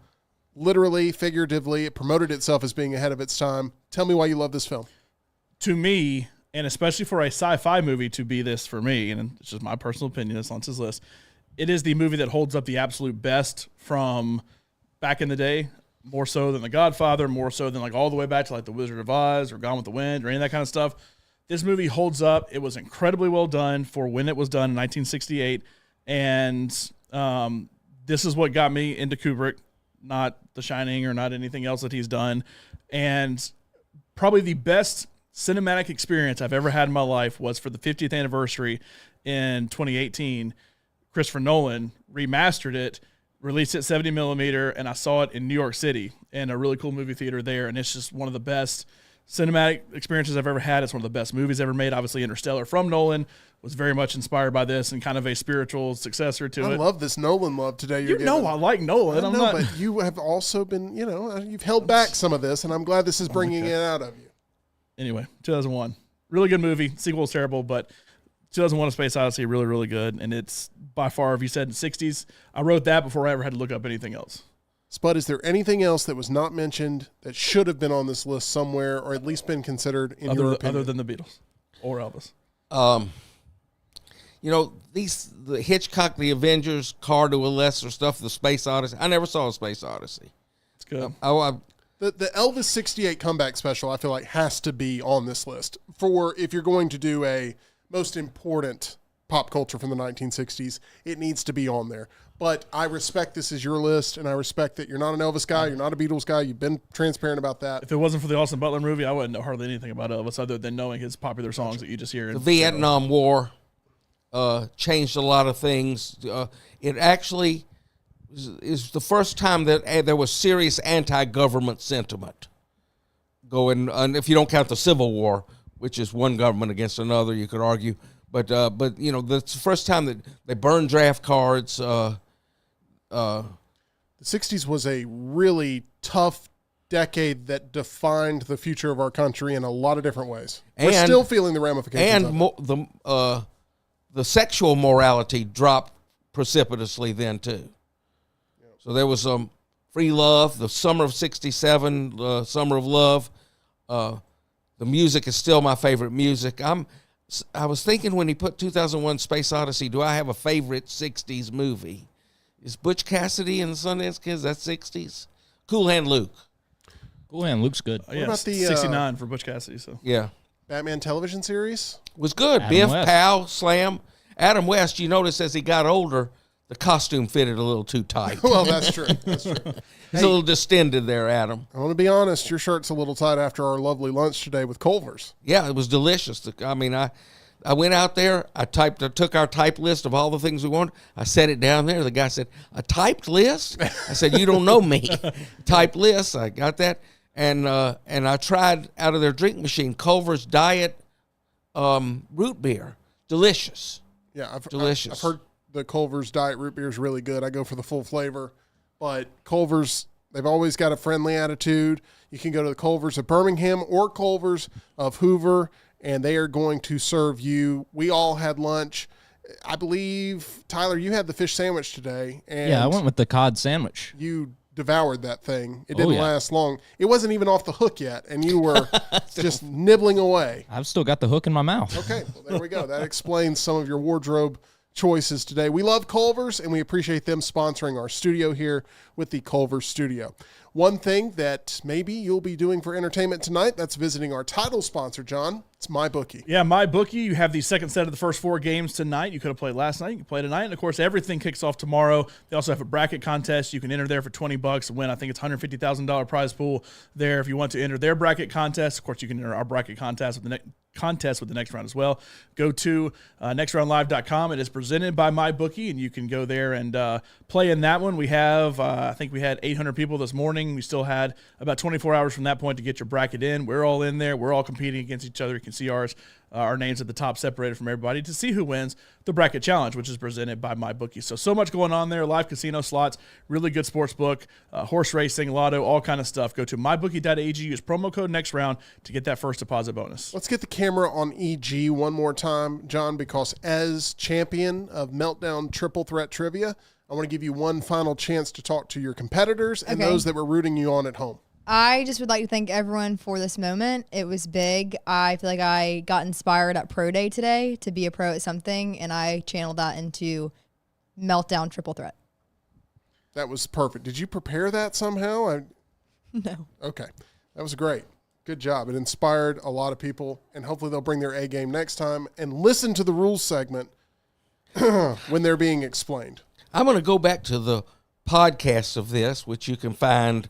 literally, figuratively. It promoted itself as being ahead of its time. Tell me why you love this film. To me, and especially for a sci-fi movie to be this for me, and it's just my personal opinion, it's on his list, it is the movie that holds up the absolute best from back in the day, more so than The Godfather, more so than like all the way back to like The Wizard of Oz or Gone with the Wind or any of that kind of stuff. This movie holds up. It was incredibly well done for when it was done in 1968, and this is what got me into Kubrick, not The Shining or not anything else that he's done, and probably the best cinematic experience I've ever had in my life was for the 50th anniversary in 2018. Christopher Nolan remastered it, released it 70 millimeter, and I saw it in New York City in a really cool movie theater there, and it's just one of the best cinematic experiences I've ever had. It's one of the best movies ever made. Obviously, Interstellar from Nolan was very much inspired by this and kind of a spiritual successor to it. I love this Nolan love today. You know I like Nolan. I know, but you have also been, you've held back some of this, and I'm glad this is bringing it out of you. Anyway, 2001. Really good movie. Sequel was terrible, but 2001 A Space Odyssey, really, really good. And it's by far, if you said 60s, I wrote that before I ever had to look up anything else. Spud, is there anything else that was not mentioned that should have been on this list somewhere or at least been considered in your opinion? Other than the Beatles or Elvis? The Hitchcock, the Avengers, Car to a Lesser stuff, the Space Odyssey. I never saw a Space Odyssey. It's good. The Elvis 68 comeback special, I feel like, has to be on this list for if you're going to do a most important pop culture from the 1960s, it needs to be on there. But I respect this is your list, and I respect that you're not an Elvis guy, you're not a Beatles guy, you've been transparent about that. If it wasn't for the Austin Butler movie, I wouldn't know hardly anything about Elvis other than knowing his popular songs that you just hear. The Vietnam War changed a lot of things. It actually is the first time that there was serious anti-government sentiment going, and if you don't count the Civil War, which is one government against another, you could argue. But that's the first time that they burned draft cards. The 60s was a really tough decade that defined the future of our country in a lot of different ways. We're still feeling the ramifications of it. The sexual morality dropped precipitously then, too. So there was free love, the summer of 67, summer of love. The music is still my favorite music. I was thinking when he put 2001 Space Odyssey, do I have a favorite 60s movie? Is Butch Cassidy and the Sundance Kids, that 60s? Cool Hand Luke. Cool Hand Luke's good. What about the 69 for Butch Cassidy? So yeah. Batman television series? Was good. Adam Biff, West. Pow, Slam. Adam West, you notice as he got older, the costume fitted a little too tight. Well, that's true. That's true. He's a little distended there, Adam. I want to be honest, your shirt's a little tight after our lovely lunch today with Culver's. Yeah, it was delicious. I went out there, I took our type list of all the things we wanted. I set it down there. The guy said, "A typed list?" I said, "You don't know me." Typed list. I got that. And I tried out of their drink machine, Culver's Diet root beer. Delicious. Yeah, Delicious. I've heard the Culver's Diet root beer is really good. I go for the full flavor. But Culver's, they've always got a friendly attitude. You can go to the Culver's of Birmingham or Culver's of Hoover, and they are going to serve you. We all had lunch. I believe, Tyler, you had the fish sandwich today. And Yeah, I went with the cod sandwich. you devoured that thing. It didn't last long. It wasn't even off the hook yet, and you were just nibbling away. I've still got the hook in my mouth. Okay, well, there we go. That explains some of your wardrobe choices today. We love Culver's, and we appreciate them sponsoring our studio here with the Culver Studio. One thing that maybe you'll be doing for entertainment tonight, that's visiting our title sponsor, John. It's MyBookie. Yeah, MyBookie. You have the second set of the first 4 games tonight. You could have played last night. You can play tonight. And, of course, everything kicks off tomorrow. They also have a bracket contest. You can enter there for $20 and win. I think it's $150,000 prize pool there if you want to enter their bracket contest. Of course, you can enter our bracket contest with the next round as well. Go to nextroundlive.com. It is presented by MyBookie, and you can go there and play in that one. We have, I think we had 800 people this morning. We still had about 24 hours from that point to get your bracket in. We're all in there. We're all competing against each other. You can see ours our names at the top separated from everybody to see who wins the bracket challenge, which is presented by MyBookie. So much going on there. Live casino slots, really good sports book, horse racing, lotto, all kind of stuff. Go to mybookie.ag, use promo code next round to get that first deposit bonus. Let's get the camera on EG one more time, John, because as champion of Meltdown Triple Threat Trivia, I want to give you one final chance to talk to your competitors and those that were rooting you on at home. I just would like to thank everyone for this moment. It was big. I feel like I got inspired at Pro Day today to be a pro at something, and I channeled that into Meltdown Triple Threat. That was perfect. Did you prepare that somehow? No. Okay. That was great. Good job. It inspired a lot of people, and hopefully they'll bring their A game next time and listen to the rules segment when they're being explained. I'm going to go back to the podcast of this, which you can find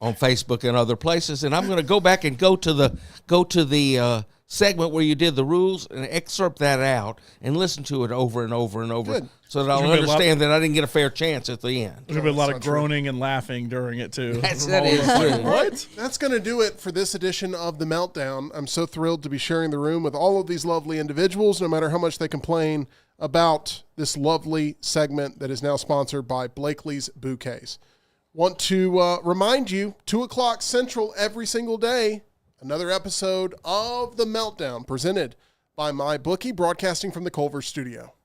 on Facebook and other places, and I'm going to go back and go to the segment where you did the rules and excerpt that out and listen to it over and over and over, Good. so that I'll understand that I didn't get a fair chance at the end. There's going to be a lot of groaning and laughing during it, too. That is true. What? That's going to do it for this edition of The Meltdown. I'm so thrilled to be sharing the room with all of these lovely individuals, no matter how much they complain about this lovely segment that is now sponsored by Blakely's Bouquets. Want to remind you, 2 o'clock Central every single day, another episode of The Meltdown presented by MyBookie, broadcasting from the Culver studio.